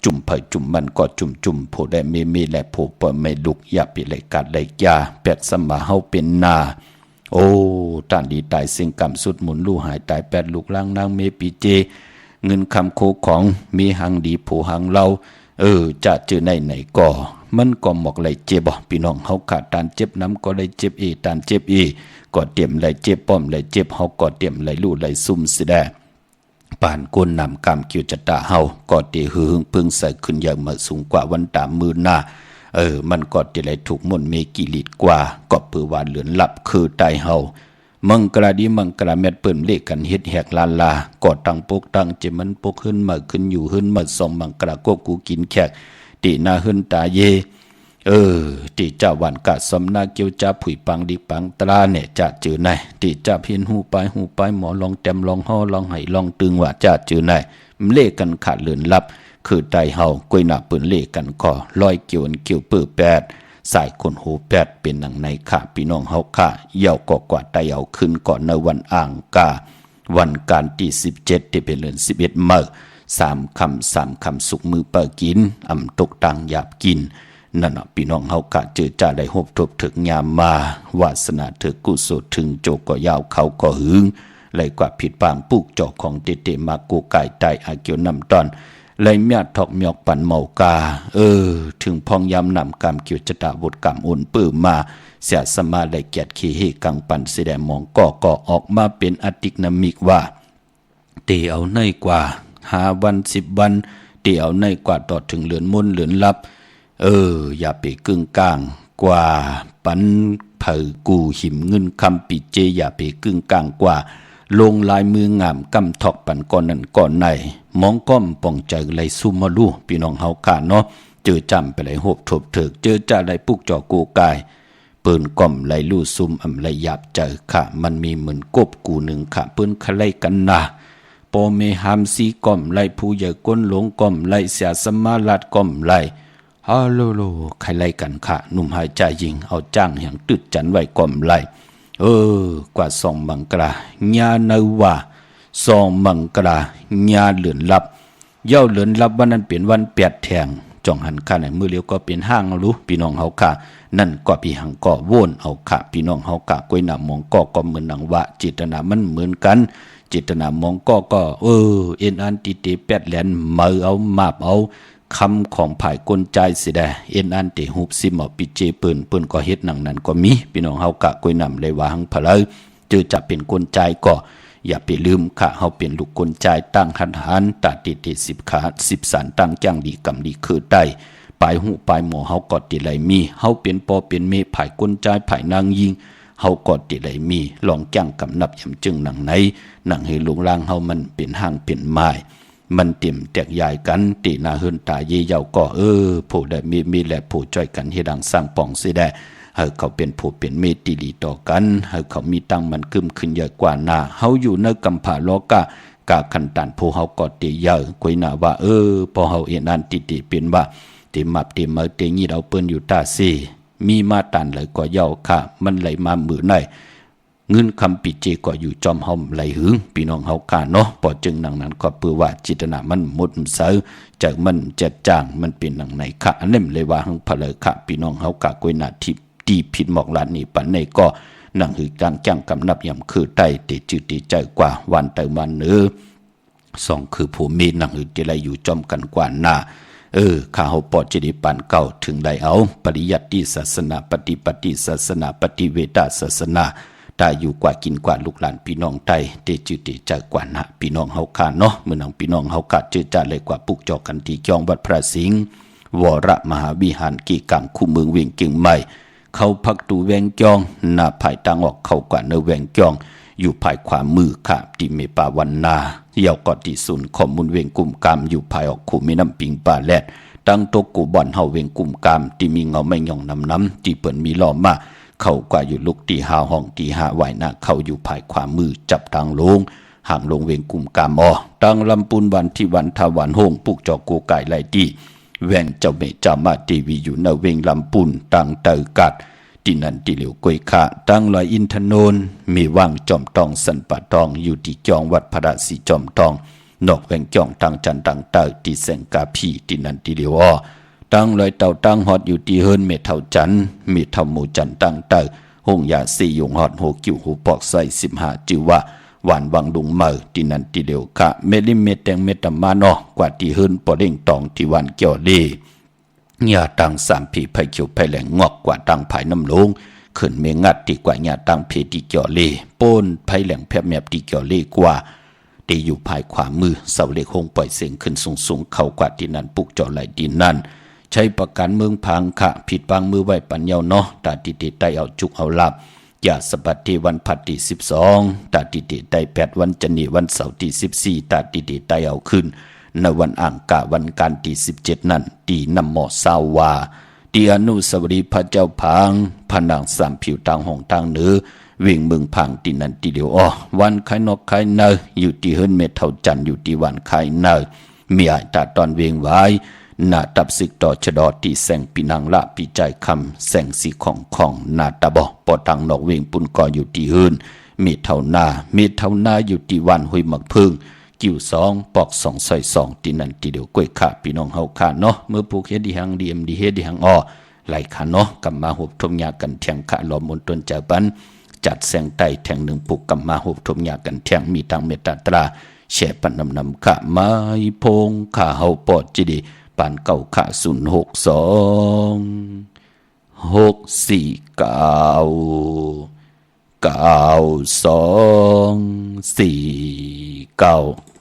จุ่มไผจุ่มมันก็จุ่มโพได้เมและโพปไม่ลุกอย่าไปไหลกัดไหลยาแปดสมาเฮาเป็นนาโอ้ตานดีตายสิ่งกรรมสุดหมุนลู่หายตาย8ลูกล่างนางเมปีเจเงินคำโคของมีหังดีโผหังเรา จะเจอในไหนก็มันก็หมอกไหลเจ็บบ่พี่น้องเฮาขาดตานเจ็บน้ำก็ได้เจ็บตานเจ็บก็เตรียมไหลเจ็บป้อมไหลเจ็บเฮาก็เตรียมไหลลู่ไหลซุ่มสิได้ป่านก้นนำกำเกี่ยวจะตาเฮาก็เตหึงพึ่งใส่ขึ้นอย่างมาสูงกว่าวันตามมือหน้ามันก็จะไหลถูกมนต์เมกิลิตกว่าก็เปื้อวานเหลือนลับคือตายเฮามังกราดีมังกราเม็ดเปิ่นเลขกันเฮ็ดแหกลาลากอดตังปกตังเจมันปกขึ้นมาขึ้นอยู่ขึ้นมาส่องมังกราก็กูกินแขกตีหน้าขึ้นตาเยตีเจ้าวันกะสมนาเกียวจ้าผุยปังดิปังตราเนี่ยจะเจอไหนตีจ้าเพียนหูไปหมอลองแต้มลองห่อลองไห้ลองตึงว่าจะเจอไหนเลขกันขาดเลือนลับคือไตเฮากวยหน้าเปิ่นเลขกันก็ลอยเกี่ยวเปื้อแปดสายคนหูแปดเป็นหนังในข่าพี่น้องเฮาข่าเย่าก็กว่าไตเอาขึ้นก่อนในวันอ่างกาวันการที่17ที่เป็นเดือน11มื้อ3 คำสุกมือเปิกินอำตกตังหยาบกินนั่นพี่น้องเฮากะเจอจ่าได้พบทบถึงยามมาวาสนาเถอกุศลถึงโจก็ยาวเขาก็หึงเลยกว่าผิดปางปุกจอกของเตมากูไก่ไตอาเกียวนำตอนเลยเมียทอกเมียกปั่นเมากาถึงพองยำนำกรรมเกี่ยวจะตาบทกรรมอุ่นปื้มมาเสียสมาเลยเกียรติขี้เฮกังปั่นแสดงมองก็ออกมาเป็นอติกนามิกว่าเตเอาในกว่า5 วัน10 วันเตเอาในกว่าต่อถึงเหลือนมนเหลือนลับอย่าไปกึ่งกลางกว่าปันเผอกูหิมเงินคำปิเจอย่าไปกึ่งกลางกว่าลงลายมืองามกำถอกปันก่อนนั้นก่อนในมองก้อมป่องใจไหลซุ่มมาลู่พี่น้องเฮาขาเนาะเจอจำไปไหลโหบถบเถิกเจอจ่าไหลปุกจอกูกายเปิ้นก้อมไหลลู่ซุ่มไหลหยาบเจอค่ะมันมีเหมือนกบกูหนึ่งค่ะเปิ้นคไลกันนะปอเมหามซีก้อมไหลผู้ใหญ่ก้นหลงก้อมไหลเสียสมาลัดก้อมไหลฮัลโหลใครไล่กันค่ะหนุ่มหายใจยิงเอาจ้างอย่างตึดจันไว้ก่อมไล่กว่า2 มังกราญาเนว่า2 มังกราญาเหลือนลับเย้าเหลือนลับวันนั้นเป็นวัน8 แทงจ่องหันข้าในมือเลี้ยวก็เป็นห้างรู้พี่น้องเฮาค่ะนั่นก็พี่หังก็โวนเอาค่ะพี่น้องเฮาค่ะกวยหน้ามองก็เหมือนหนังว่าจิตนามันเหมือนกันจิตนามองก็เอ็นอันติเตแปดแหลนมือเอามาบเอาคำของภายกลใจสิได้เอ็นอันเตหุบซิมเอาปิเจเปิ้นก็เฮ็ดหนังนั้นก็มีพี่น้องเฮากะกวยนำเลยว่าหังพะเลยเจอจะเป็นกลใจก็อย่าไปลืมค่ะเฮาเป็นลูกกลใจตั้งหันหันตาติ10 ขา10 สารตั้งจ้างดีกำดีคือได้ปลายหูปลายหมอเฮาก็ติไหลมีเฮาเป็นปอเป็นเมภายกลใจภายนางยิงเฮาก็ติไหลมีลองจ้างกำนับยำจึงหนังไหนหนังให้ลุงล่างเฮามันเป็นห้างเป็นไม้มันเต็มแตกใหญ่กันตีนาเฮินตาเยี่ยวก็ผู้ได้มีแหละผู้จ่อยกันให้ดังสร้างป่องสิได้ให้เขาเป็นผู้เป็นเมติลีต่อกันให้เขามีตังมันกึมขึ้นใหญ่กว่าหน้าเฮาอยู่ในกำผาโลกะคันตันผู้เฮาก็ตีเยอะกุยหน้าว่าพอเฮาเอ็นอันติเป็นว่าติมับติมาติงีเอาเปิ้นอยู่ตาซีมีมาตันเลยก็เยาค่ะมันไหลมามือในเงินคำปิเจก็อยู่จอมเฮาไหลหึงพี่น้องเฮากาเนาะพอจึงหนังนั้นก็เพื่อว่าจิตนามันหมดเสือจากมันเจ็ดจางมันเป็นหนังไหนค่ะอันนั้นเลยว่าหังพะเลยค่ะพี่น้องเฮากากวยนาทิตีผิดหมอกลานนี่ปันในก็หนังหือจางจังกำนับยำคือไตติจืดติใจกว่าวันแต่วัน2คือผู้มีหนังหือจะไหลอยู่จอมกันกว่าหน้าข้าเฮาปอดจะได้ปันเก่าถึงได้เอาปริยัติศาสนาปฏิศาสนาปฏิเวทศาสนาได้อยู่กว่ากินกว่าลูกหลานพี่น้องไตเตจืดใจกว่านะพี่น้องเฮาขาเนาะเมื่อนังพี่น้องเฮากะจืดจ่าเลยกว่าปุกจอกันที่จองวัดพระสิงห์วรมหาวิหารกีกังคู่เมืองเวียงเก่งใหม่เขาพักตูแวงจองหน้าภายตังออกเข้ากว่าเนแวงจองอยู่ภายขวามือค่ะที่เมปาวันนาเยาวกอที่ศูนย์ข้อมูลเวียงกุ่มกามอยู่ภายออกคู่แม่น้ำปิงป่าแลดตั้งโตกูบ่อนเฮาเวียงกุ่มกามที่มีเงาไม่ย่องน้ำที่เปิ้นมีล้อมมาเข้ากว่าอยู่ลุกตีหาห้องตีหาไหวหน้าเข้าอยู่ภายขวามือจับทางลงห่างลงเวียงกุ่มกามตั้งลำปูนวันที่วันทาวันโฮงปุกจอกูไก่ไหลตีแวงเจ้าเมเจ้ามาทีวีอยู่ในเวียงลำปูนตั้งเตอกัดที่นั่นที่เหลียวกวยขาตั้งลอยอินทนนท์มีว่างจอมตองสันปะตองอยู่ที่จองวัดพระศรีจอมตองนอกแวงจองตั้งจันตั้งเตอที่แสงกาพีที่นั่นที่เหลียวตั้งลอยเต่าตั้งฮอดอยู่ที่เฮินเมเท่าจันเมเท่าหมูจันตั้งเตอหงยาสี่ยงฮอดโหกิ่วหูปอกใส่15จิวะ หวานวังดุงเมอที่นั่นที่เดียวกะเมลิเมแตงเมตามาเนาะกว่าที่เฮินปอเด้งตองที่วันเกี่ยวลีญาตังสามผีไผเขียวไผแหลงงอกกว่าตังไผน้ำลงขึ้นเมงัดดีกว่าญาตังเพดีเกี่ยวลีป้นไผแหลงแผบแมบดีเกี่ยวลีกว่าที่อยู่ภายขวามือเสาเล็กหงปล่อยเสียงขึ้นสูงเข้ากว่าที่นั่นปุกจ่อไหลดินนั่นใช้ประกันเมืองพังค่ะผิดบางมือไว้ปัญญาเนาะตาติเตได้เอาจุกเอาลับอย่าสบัดที่วันพัดที่12ตาติเตได้8วันจันนีวันเสาร์ที่14ตาติเตได้เอาขึ้นในวันอ่างกะวันการที่17นั่นตีนำหมอสาวาตีอนุสาวรีย์พระเจ้าพังผนังสามผิวต่างห้องต่างเหนือวิ่งเมืองพังที่นั่นทีเดียวอ้อวันไข่นกไข่เนยอยู่ที่เฮิรนเมทเท่าจันอยู่ที่วันไข่เนยมีไอตาตอนเวียงไว้หน้าตับสิกต่อชะดอที่แสงปีนังละปีใจคำแสงสีของหน้าตาบอปอตังนอกเวียงปุ่นก่ออยู่ที่เฮิรนมีเท่านาอยู่ที่วันหุยหมักพึ่งกิ่ว2ปอก2ใส่2ที่นั่นทีเดียวก้วยขาพี่น้องเฮาขาเนาะเมื่อผูกเฮ็ดดีหังดีเอ็มดีเฮ็ดดีหังอ้อไหลขาเนาะกำมาหุบทมยากันเทียงขะหลอมมนตนเจ้าปันจัดแสงไตแทงหนึ่งปุกกำมาหุบทมยากันเทียงมีทางเมตตาตราแช่ปันนำขะไม้พงขาเฮาปอดจิดีปานเก่าขะ062 649 9249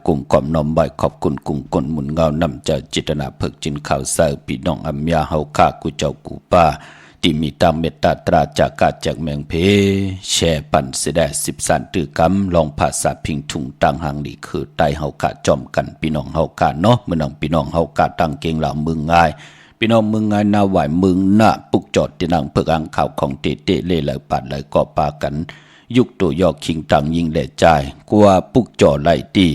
กุ้งกอมนอมใบขอบคุณกุ้งกลหมุนเงานำเจ้าจิตนาเพิกจินข่าวเศร้าพี่น้องอัมยาเฮาข้ากูเจ้ากูป้าที่มีตามเมตตาตราจากกาจากแมงเพแช่ปั่นเสด13ตื้อกำลองภาษาพิงทุงตังหังนี่คือไตเฮากะจอมกันพี่น้องเฮากะเนาะมื้อนังพี่น้องเฮากะตังเก่งลาวมึงง่ายพี่น้องมึงง่ายนาไหวมึงหน้าปุกจอดที่นางเพิกอังข่าวของเตเตเล่ไหลปัดไหลก่อปากันยุกตัวยอกคิงตังยิงแหล่ใจกว่าปุกจอไหลตี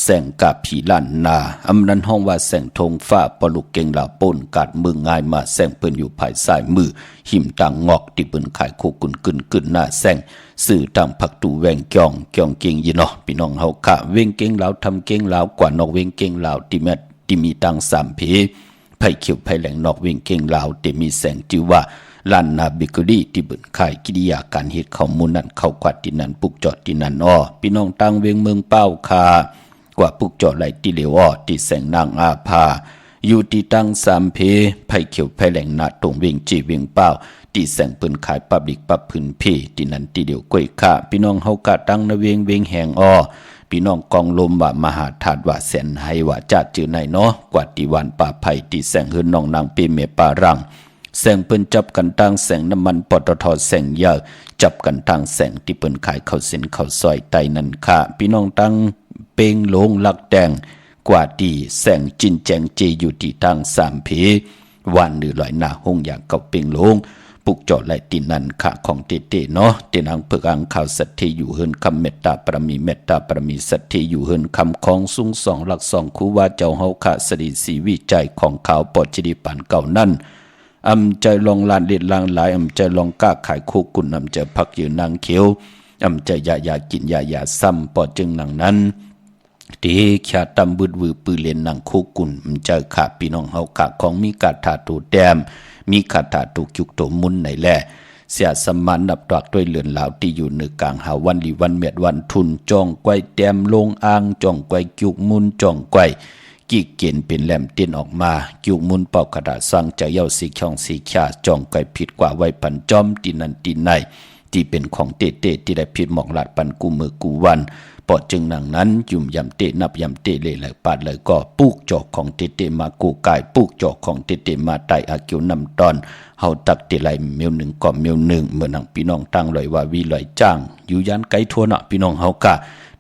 แสงกาผีล้านนาอำนั้นห้องว่าแสงธงฟ้าปลุกเก่งลาป่นกาดมือง่ายมาแสงเปิ้นอยู่ภายซ้ายมือหิมตังงอกที่เปิ้นขายโคกุนกึนหน้าแสงสื่อตังผักตูแวงเก่งเก่งยีเนาะพี่น้องเฮาค่ะเวงเก่งลาวทำเก่งลาวกว่านอกเวงเก่งลาวที่มีตัง3เพไผเขียวไผแหลงนอกเวงเก่งลาวที่มีแสงจิว่าล้านนาบิกรีที่เบิ่นขายกิริยาการเฮ็ดข้อมูลนั้นเข้ากวาดที่นั้นปุกจอดที่นั้นอ้อพี่น้องตังเวงเมืองเป้าคากว่าปุกจอดไหลที่เหลวอ้อที่แสงนางอาภาอยู่ที่ตั้ง3เพไผเขียวไผแหลงนาตรงเวงจีเวงเป้าที่แสงเปิ้นขายปับลิกปับพื้นเพที่นั้นที่เดียวก้อยค่าพี่น้องเฮากะตั้งนะเวงแหงอ้อพี่น้องกองลมว่ามหาธาตุว่าแสนให้ว่าจัดจื้อในเนาะกว่าที่วันป่าไผ่ที่แสงเฮือนน้องนางเปเมป่ารังแสงเปิ้นจับกันตั้งแสงน้ำมันปตทแสงยาวจับกันตั้งแสงที่เปิ้นขายข้าวเส้นข้าวซอยไตนั่นค่ะพี่น้องตั้งเป่งโลงลักแดงกว่าดีแสงจินแจงเจอยู่ที่ทาง3เพวันหรือลอยหน้าห้องอย่างเก่าเป่งโลงปุกจอดไหลตินันค่ะของเตเนาะเตนังเพิกอังข่าวสัตย์อยู่เฮินคำเมตตาปรมีสัตย์อยู่เฮินคำของสูง2หลัก2คูว่าเจ้าเฮาค่ะสดีสีวิจัยของข่าวปอดจิดิปันเก่านั่นอำใจลองลานเด็ดลางหลายอำใจลองกล้าขายโคกุนอำใจพักยืนนางเขียวอำใจยากินยาซ้ำปอดจึงหนังนั้นที่ขาตำบึดวือปือเล่นนางโคกุนอำใจขาพี่น้องเฮาขาของมีกาถาตูแต้มมีคาถาตูจุกโตมุนไหนแลเสียสมานนับตอกด้วยเลือนเหลาที่อยู่ในกลางหาวันลีวันเม็ดวันทุนจ้องไกวแต้มลงอ่างจ้องไกวจุกมุนจ้องไกวกี่เกณฑ์เป็นแหลมเต้นออกมาจุกมุนเป่ากระดาษสร้างจะเย้าสีช่องสีขยาจ้องไกวผิดกว่าไว้ปันจอมตีนันตีในที่เป็นของเตที่ได้ผิดหมอกหลาดปันกูมือกูวันปอดจึงหนังนั้นยุ่มยำเตนับยำเตเลยไหลปาดเลยก็ปุกจอกของเตมากูกายปุกจอกของเตมาไตอากิวนำตอนเฮาตักเตไหลเมียวหนึ่งก็เมียวหนึ่งเมื่อนังพี่น้องตั้งลอยว่าวีลอยจ้างอยู่ยันไกทั่วเนาะพี่น้องเฮากะ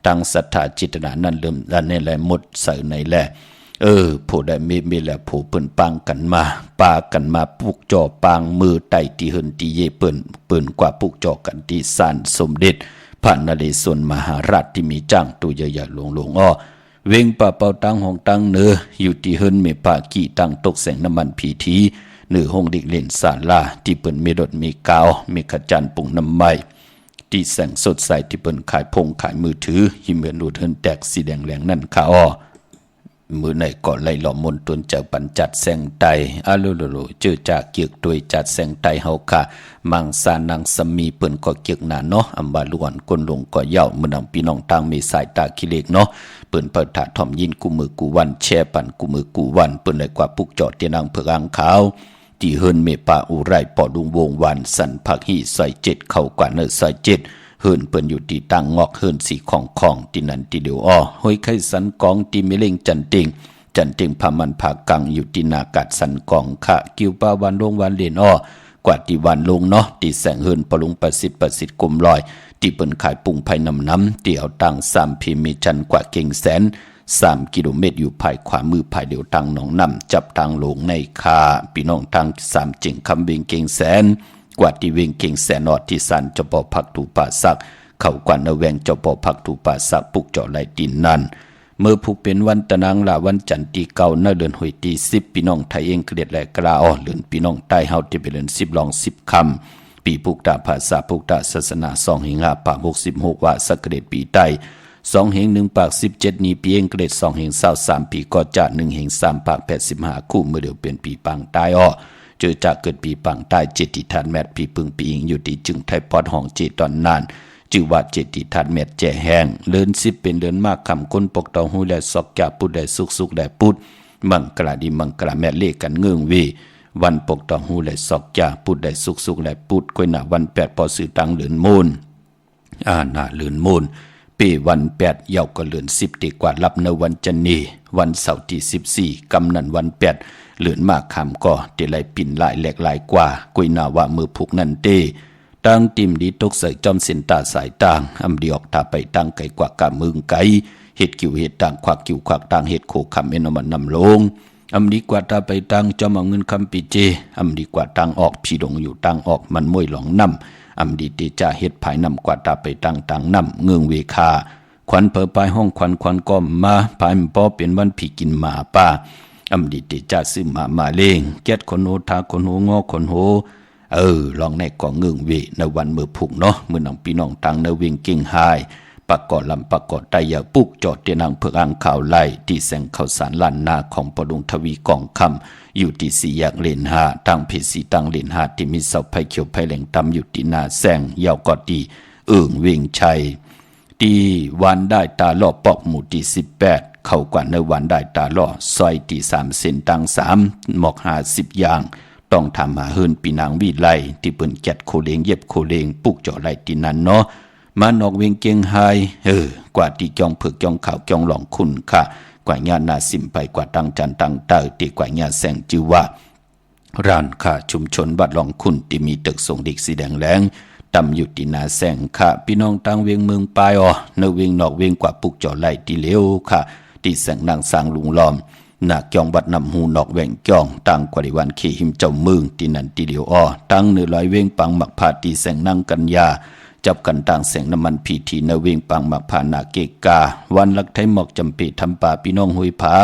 ตั้งศรัทธาจิตนานั้นเริ่มดันในแลหมดใส่ในแลผู้ได้มีแลผู้เปิ้นปังกันมาปากันมาปุกจอปางมือไตที่เฮินที่เยเปิ้นกว่าปุกจอกันที่ศาลสมเด็จพระนเรศวรมหาราชที่มีจ้างตัวใหญ่ๆหลวงอ้อเวงป่าเป่าตังห้องตังเนออยู่ที่เฮินเมปากี่ตังตกแสงน้ำมันพีทีเนื้อห้องเด็กเล่นศาลาที่เปิ้นมีรถมีกาวมีขจันปุ่งน้ำไม้ที่แสงสดใสที่เปิ้นขายพงขายมือถือหิมเหมือนดูดเฮินแตกสีแดงแหลงนั่นค่ะอ้อมือในก่อนไล่หล่อมนตนจากปันจัดแสงไตอาลุลุเจอจากเกียกโดยจัดแสงไตเฮาค่ะมังสานังสมีเปิ้นก็เกียกหนาเนาะอำบาลวนก้นลงก็เย้ามื้อนังพี่น้องต่างมีสายตาขี้เล็กเนาะเปิ้นเปิดถาถ่อมยินกูมือกูวันแช่ปันกูมือกูวันเปิ้นได้กว่าปุกจอดที่นางเพิกอังขาวที่เฮินเมปาอุไรปอดุงวงวันสันผักหีซอย7เข้ากว่าเนอซอย7เฮินเปิ้นอยู่ที่ตั้งงอกเฮินสีของที่นั่นที่เดียวอ้อห้อยไข่สันกองที่มิเล่งจันติงพามันผากังอยู่ที่นากัดสันกองค่ะกิวปาวันลงวันเลียนอ้อกว่าที่วันลงเนาะที่แสงเฮินปลุงประสิทธิ์กลมลอยที่เปิ้นขายปุ่งไผ่น้ำที่เอาตัง3พิมีจันกว่าเก่งแสน3 กิโลเมตรอยู่ภายขวามือภายเดียวตังหนองน้ำจับทางลงในคาพี่น้องทาง3เจิงคำเวงเก่งแสนกว่าที่เวงเก่งแสนอดที่สันเจ้าปอพักถูป่าซักเข้ากว่าแวงเจ้าปอพักถูป่าซักปุกเจาะไหลดินนั่นเมื่อผู้เป็นวันตะนางละวันจันทร์ที่เก่าเดือนหวยที่10พี่น้องไทยเองเกลียดและกล้าอ้อเดือนพี่น้องใต้เฮาที่เป็นเดือน10ลอง10คำปีปุกตาภาษาปุกตาศาสนา2 หิง 5 ปาก 66ว่าสักเกลียดปีใต้2 หิง 1 ปาก 17นี้ปีเองเกลียด2 หิง 23ปีก็จะ1 หิง 3 ปาก 85คู่เมื่อเดียวเป็นปีปังใต้อ้อเจอจากเกิดปีปังใต้เจติทานแมทปีปึงปีอิงอยู่ที่จึงไทยปอดห้องเจตอนนานจือว่าเจติทัดเม็ดแจ่แห้งเลิน10เป็นเลินมากคำคนปกตองหูและซอกจาปุดและสุกและปุดมังกราดีมังกราแม่เลกันเงื่องวีวันปกตองหูและซอกจาปุดและสุกและปุดก้อยหน้าวัน8พอสื่อตังเหลือนมูลหน้าเหลือนมูล ปีวัน8เยาวก็เลือน10ดีกว่ารับในวันจันนีวันเสาร์ที่14กำนันวัน8เลือนมากคำก็เดลัยปิ่นหลายแหลกหลายกว่ากุยนาว่ามือผูกนันเตตั้งติมดีตกใส่จอมเส้นตาสายต่างอำดีออกตาไปตั้งไกลกว่ากะมึงไกเห็ดกิ่วเห็ดต่างควักกิ่วควักต่างเห็ดโคคำเอ็นมันนำลงอำดีกว่าตาไปตั้งจอมเอาเงินคำปีเจอำดีกว่าตั้งออกพี่ดงอยู่ตั้งออกมันมวยหลองนำอำดีเตจ่าเห็ดภายนำกว่าตาไปตั้งต่างนำเงืองเวคาควันเผอปลายห้องควันก้อมมาภายมันป้อเป็นวันผีกินหมาป่าอำดีเตจ่าซื้อมาเลงแก๊ดคนโหทาคนโหงอคนโหลองในกองเงืองเวในวันมือผูกเนาะมือน้องพี่น้องตังในเวียงเก่งหายปากกอดลำปากกอดไตยาปุกจอดเตียนังเพื่ออ่างข่าวไล่ที่แสงข่าวสารล้านนาของปดุงทวีกองคำอยู่ที่สี่แยกเลนหาตั้งเพศีตั้งเลนหาที่มีเสาไผ่เขียวไผ่แหลงตำอยู่ที่นาแสงยาวกอดีเวียงชัยที่วันได้ตาล่อปอกหมู่ที่18เข้ากว่าในวันได้ตาล่อซอยที่3เส้นตัง3หมอก50อย่างต้องทำหาเฮินปีนางวีไลที่เปิ้นแกดโคเลงเย็บโคเลงปุกจ่อไลที่นั่นเนาะมานอกเวียงเกียงไฮกว่าที่จองเผือกจองขาวจองหลองคุณค่ะกว่าญานาสิมไปกว่าตังจันตังเตอตีกว่าญาแสงจิวะร้านค่ะชุมชนบัดหลองคุณที่มีตึกส่งเด็กสีแดงแรงตำอยู่ที่นาแสงค่ะพี่น้องตังเวียงเมืองปลายในเวียงนอกเวียงกว่าปุกจ่อไลที่เลี้ยวค่ะที่แสงนางสางลุงล้อมนาจองบัดนำหูนอกแหว่งจองตั้งกว่าในวันขี่หิมเจ้าเมืองที่นั่นที่เดียวตั้งเนื้อลอยเวียงปังหมักพาตีแสงนางกัญญาจับกันต่างแสงน้ำมันพีทีนเวียงปังหมักพานาเกกาวันลักไทยหมอกจำปีทำป่าพี่น้องหุยผา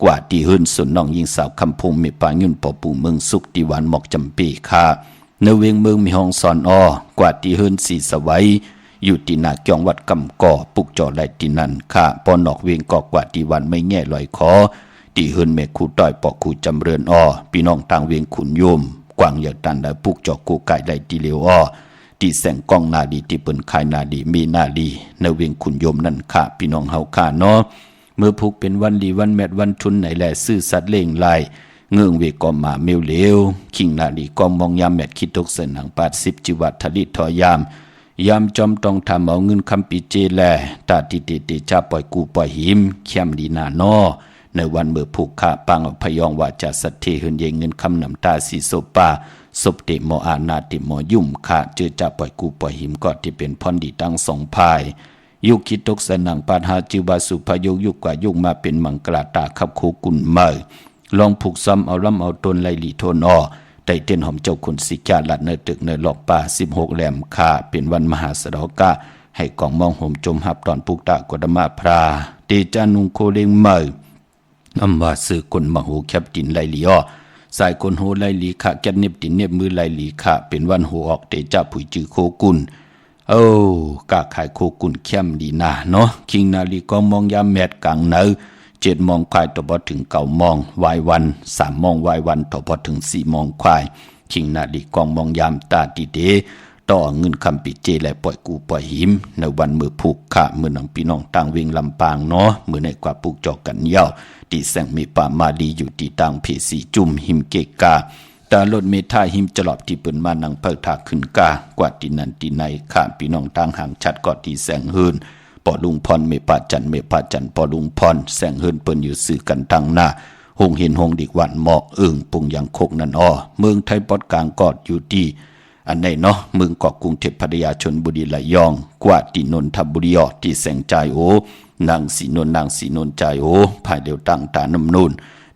กว่าที่หื่นสุนน้องยิงสาวคำพงมีปายุ่นปอปูเมืองสุขที่หวานหมอกจำปีค่ะในเวียงเมืองมีห้องสอนกว่าที่หื่นสีสวัยอยู่ที่นาจองวัดกำก่อปุกจ่อไหลที่นั่นค่ะปอนอกเวียงกอกว่าที่วันไม่แง่ลอยคอที่เฮินเมฆูต้อยปอกคูจำเรือนพี่น้องต่างเวียงขุนโยมกวางเหยาตันได้ปุกจอกกูไก่ได้ที่เลียวที่แสงกองนาดีที่เปิ้นขายนาดีมีนาดีในเวียงขุนโยมนั่นค่ะพี่น้องเฮาค่ะเนาะเมื่อพุกเป็นวันดีวันแมดวันชุนไหนแลซื่อสัตว์เล่งลายเงืองเวกอมมาเมวเหลวคิงนาดีกอมมองยามแมดคิดตกเสนัง80จิวัตทลิทอยามจอมต้องทำเอาเงินคำปีเจแลตาติเตจะปล่อยกูปล่อยหิมเข้มดีนาเนาะในวันเมื่อผูกขาปังพยองว่าจะสัตเทหืนเยเงินคำนำตาสีโซปาศพเตโมอานาติโมยุ่มขาเจอจะปล่อยกูปล่อยหิมก็ที่เป็นพรดีตั้งสองพายยุคคิดตกสนังปาหาจิวาสุพยุยุกกว่ายุกมาเป็นมังกราตาขับโคกุนเมยลองผูกซ้ำเอาล้ำเอาตนไลลีโทนไต่เต้นหอมเจ้าคุณสิกาลัดเนตึกเนหลอกป่า16แหลมขาเป็นวันมหาสดกะให้กองมองห่มจมหับตอนปุกตะกดมาพราเตจานุงโคเลงเมยอำว่าสื่อคนมโหแคบดินไลลีสายคนโหไลลีขะแกนเน็บดินเน็บมือไลลีขะเป็นวันโหออกเตจ่าผุยจือโคกุนกะขายโคกุนเข้มดีนาเนาะคิงนาลีก็มองยามแมดกลางเน7 โมงควายต่อพอถึง9 โมงวายวัน3 โมงวายวันต่อพอถึง4 โมงควายคิงนาลีกองมองยามตาดีเดต่อเงินคำปิเจและปล่อยกูปล่อยหิมในวันมือผูกขะมือน้องพี่น้องต่างเวียงลำปางเนาะมือในกว่าปุกจอกกันเย้าที่แสงมีป่ามาดีอยู่ที่ต่างเพสีจุ่มหิมเกกาตาลดเมทาหิมจลอบที่เปิ้นมานังเพิกถาขึ้นกากว่าที่นั่นที่ในข้ามพี่น้องต่างห่างชัดกอดที่แสงหืนปอลุงพรเมปาจันปอลุงพรแสงหืนเปิ้นอยู่สื่อกันตั้งหน้าหงเห็นหงดิกวันเหมาะปุงยังโคกนั่นเมืองไทยปอดกลางกอดอยู่ที่อันไหนเนาะเมืองเกาะกรุงเทพพัทยาชลบุรีระยองกว่าที่นนทบุรีที่แสงใจนางสีนนใจภายเดียวตั้งตาน้ำนูน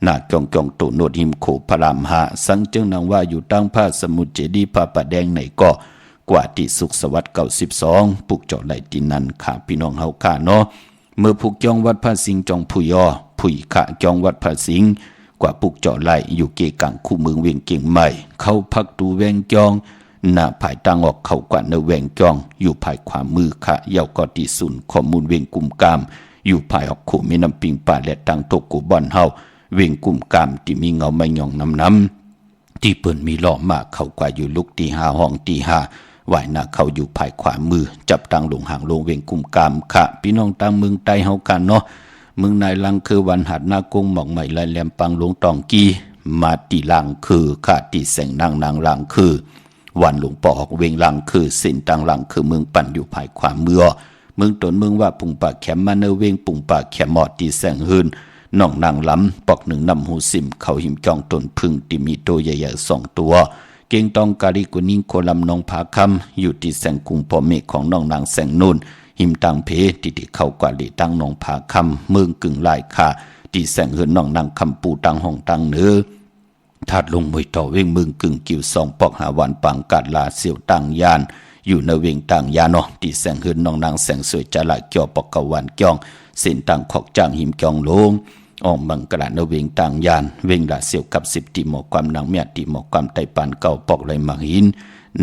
นาจองโตโนดหิมโขพรามหาสังจึงนางว่าอยู่ตั้งผ้าสมุทรเจดีย์ผ้าป่าแดงในเกาะกว่าที่สุขสวัสดิ์92ปุกเจาะไหลที่นั่นค่ะพี่น้องเฮาค่ะเนาะเมื่อปุกจองวัดพระสิงห์จองผุยผุยขะจองวัดพระสิงห์กว่าปุกเจาะไหลอยู่เกกังคู่เมืองเวียงเก่งใหม่เข้าพักดูแวงจองหน้าภายตั้งออกเข้ากว่าในแวงจองอยู่ภายขวามือค่ะเยาวกอที่ศูนย์ข้อมูลเวียงกุมกามอยู่ภายออกขู่แม่น้ำปิงป่าและตั้งตกกูบ่อนเฮาเวียงกุมกามที่มีเงาไม่หย่องน้ำที่เปิ้นมีล้อมากเข้ากว่าอยู่ลุกตี5ห้องตี5ว่ายหน้าเข้าอยู่ภายขวามือจับตั้งลงห่างลงเวียงกุมกามค่ะพี่น้องตั้งเมืองใต้เฮากันเนาะเมืองนายลังคือวันหัดนากงหมอกใหม่ลายแหลมปังลงตองกีมาตีลังคือค่ะที่แสงนางลังคือวันหลวงปอออกเวงลังคือสินตังลังคือเมืองปั่นอยู่ภายขวามือ เมืองตนเมืองว่าปุงปากแขมมาเนเวงปุงปากแขมหมอดตีแสงหืนน้องนางล้ำปอกหนึ่งนำหูสิมเขาหิมจองตนพึ่งที่มีตัวใหญ่ๆ2 ตัวเก่งตองกาลิกุนิงโคลำนองผาคำอยู่ที่แสงกุงพ่อเมฆของน้องนางแสงนูนหิมตังเพที่เข้ากว่าลีตั้งนองผาคำเมืองกึ่งลายค่ะที่แสงหืนน้องนางคำปูตังห้องตังเนื้อทัดลงมวยต่อเวงเมืองกึ่งกิ่ว2 ปอกหาวันปังกัดลาเสียวตังยานอยู่ในเวงตังยานที่แสงหืนน้องนางแสงสวยจะละเกี่ยวปอกกะวันเกี่ยงเส้นตังขอกจางหิมจองลงออกบังกระนเวงต่างยานเวงละเสียวกับ10ติหมอความนางเมียติหมอความไตปานเก่าปอกไหลมังหิน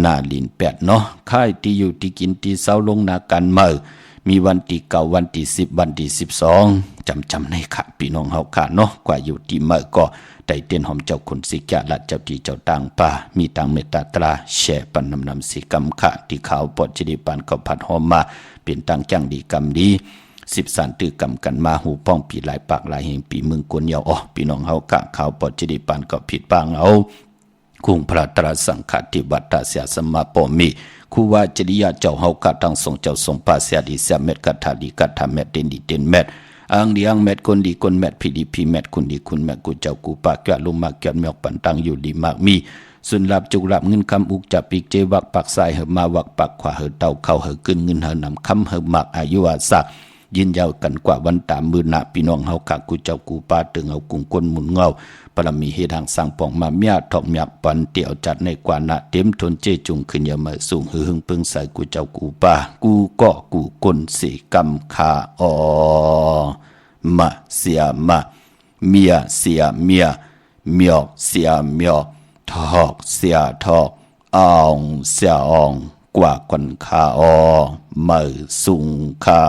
นาลิน8ค่ายที่อยู่ที่กินที่เศร้าลงนาการเมื่อมีวันที่9วันที่10วันที่12จำในค่ะพี่น้องเฮาค่ะกว่าอยู่ที่เมื่อก็ได้เตียนหอมเจ้าคนสิกะละเจ้าที่เจ้าต่างป่ามีต่างเมตตาตราแช่ปันนำสิกรรมค่ะที่ขาวปอดจิริปานเขาผัดหอมมาเป็นต่างจังดีกรรมดี10 สารตือกำกันมาหูป้องปีหลายปากหลายแห่งปีเมืองกวนเยาพี่น้องเฮากะข่าวปอดจิริปานก็ผิดปางเอาคุงพระตรัสสังฆติวัตตาเสียสมมาปอมีคูว่าจริยาเจ้าเฮากะตั้งทรงเจ้าทรงปาเสียดีเสียเม็ดกัทธาดีกัทธาเม็ดเด่นดีเด่นเม็ดอังดีอังเม็ดคนดีคนเม็ดพีดีพีเม็ดคุณดีคุณแม่กูเจ้ากูปากแก่ลงมาแก่เมียกปันตังอยู่ดีมากมีส่วนลับจุกลับเงินคำอุกจับปีกเจวักปักสายเหมาวักปักขวาเหเต่าเข้าเหกึนเงินเหนำคำเหมักอายุอาศักยินยาวกันกว่าวันตามมือหนาพี่น้องเฮาขากูเจ้ากูป้าตึงเอากุงก้นหมุนเงาปรมีเหตุทางสร้างปองมาเมียทอกเมียปันเตี่ยวจัดในกว่านะเต็มทนเจจุงขึ้นยามาสูงหึงปึงใส่กูเจ้ากูป้ากูก็กูก้นสีกำขาอมาเสียมาเมียเสียเมียเมียเสียเมียทอกเสียทอกอ่องเสียอ่องกว่าคนขามือสูงขา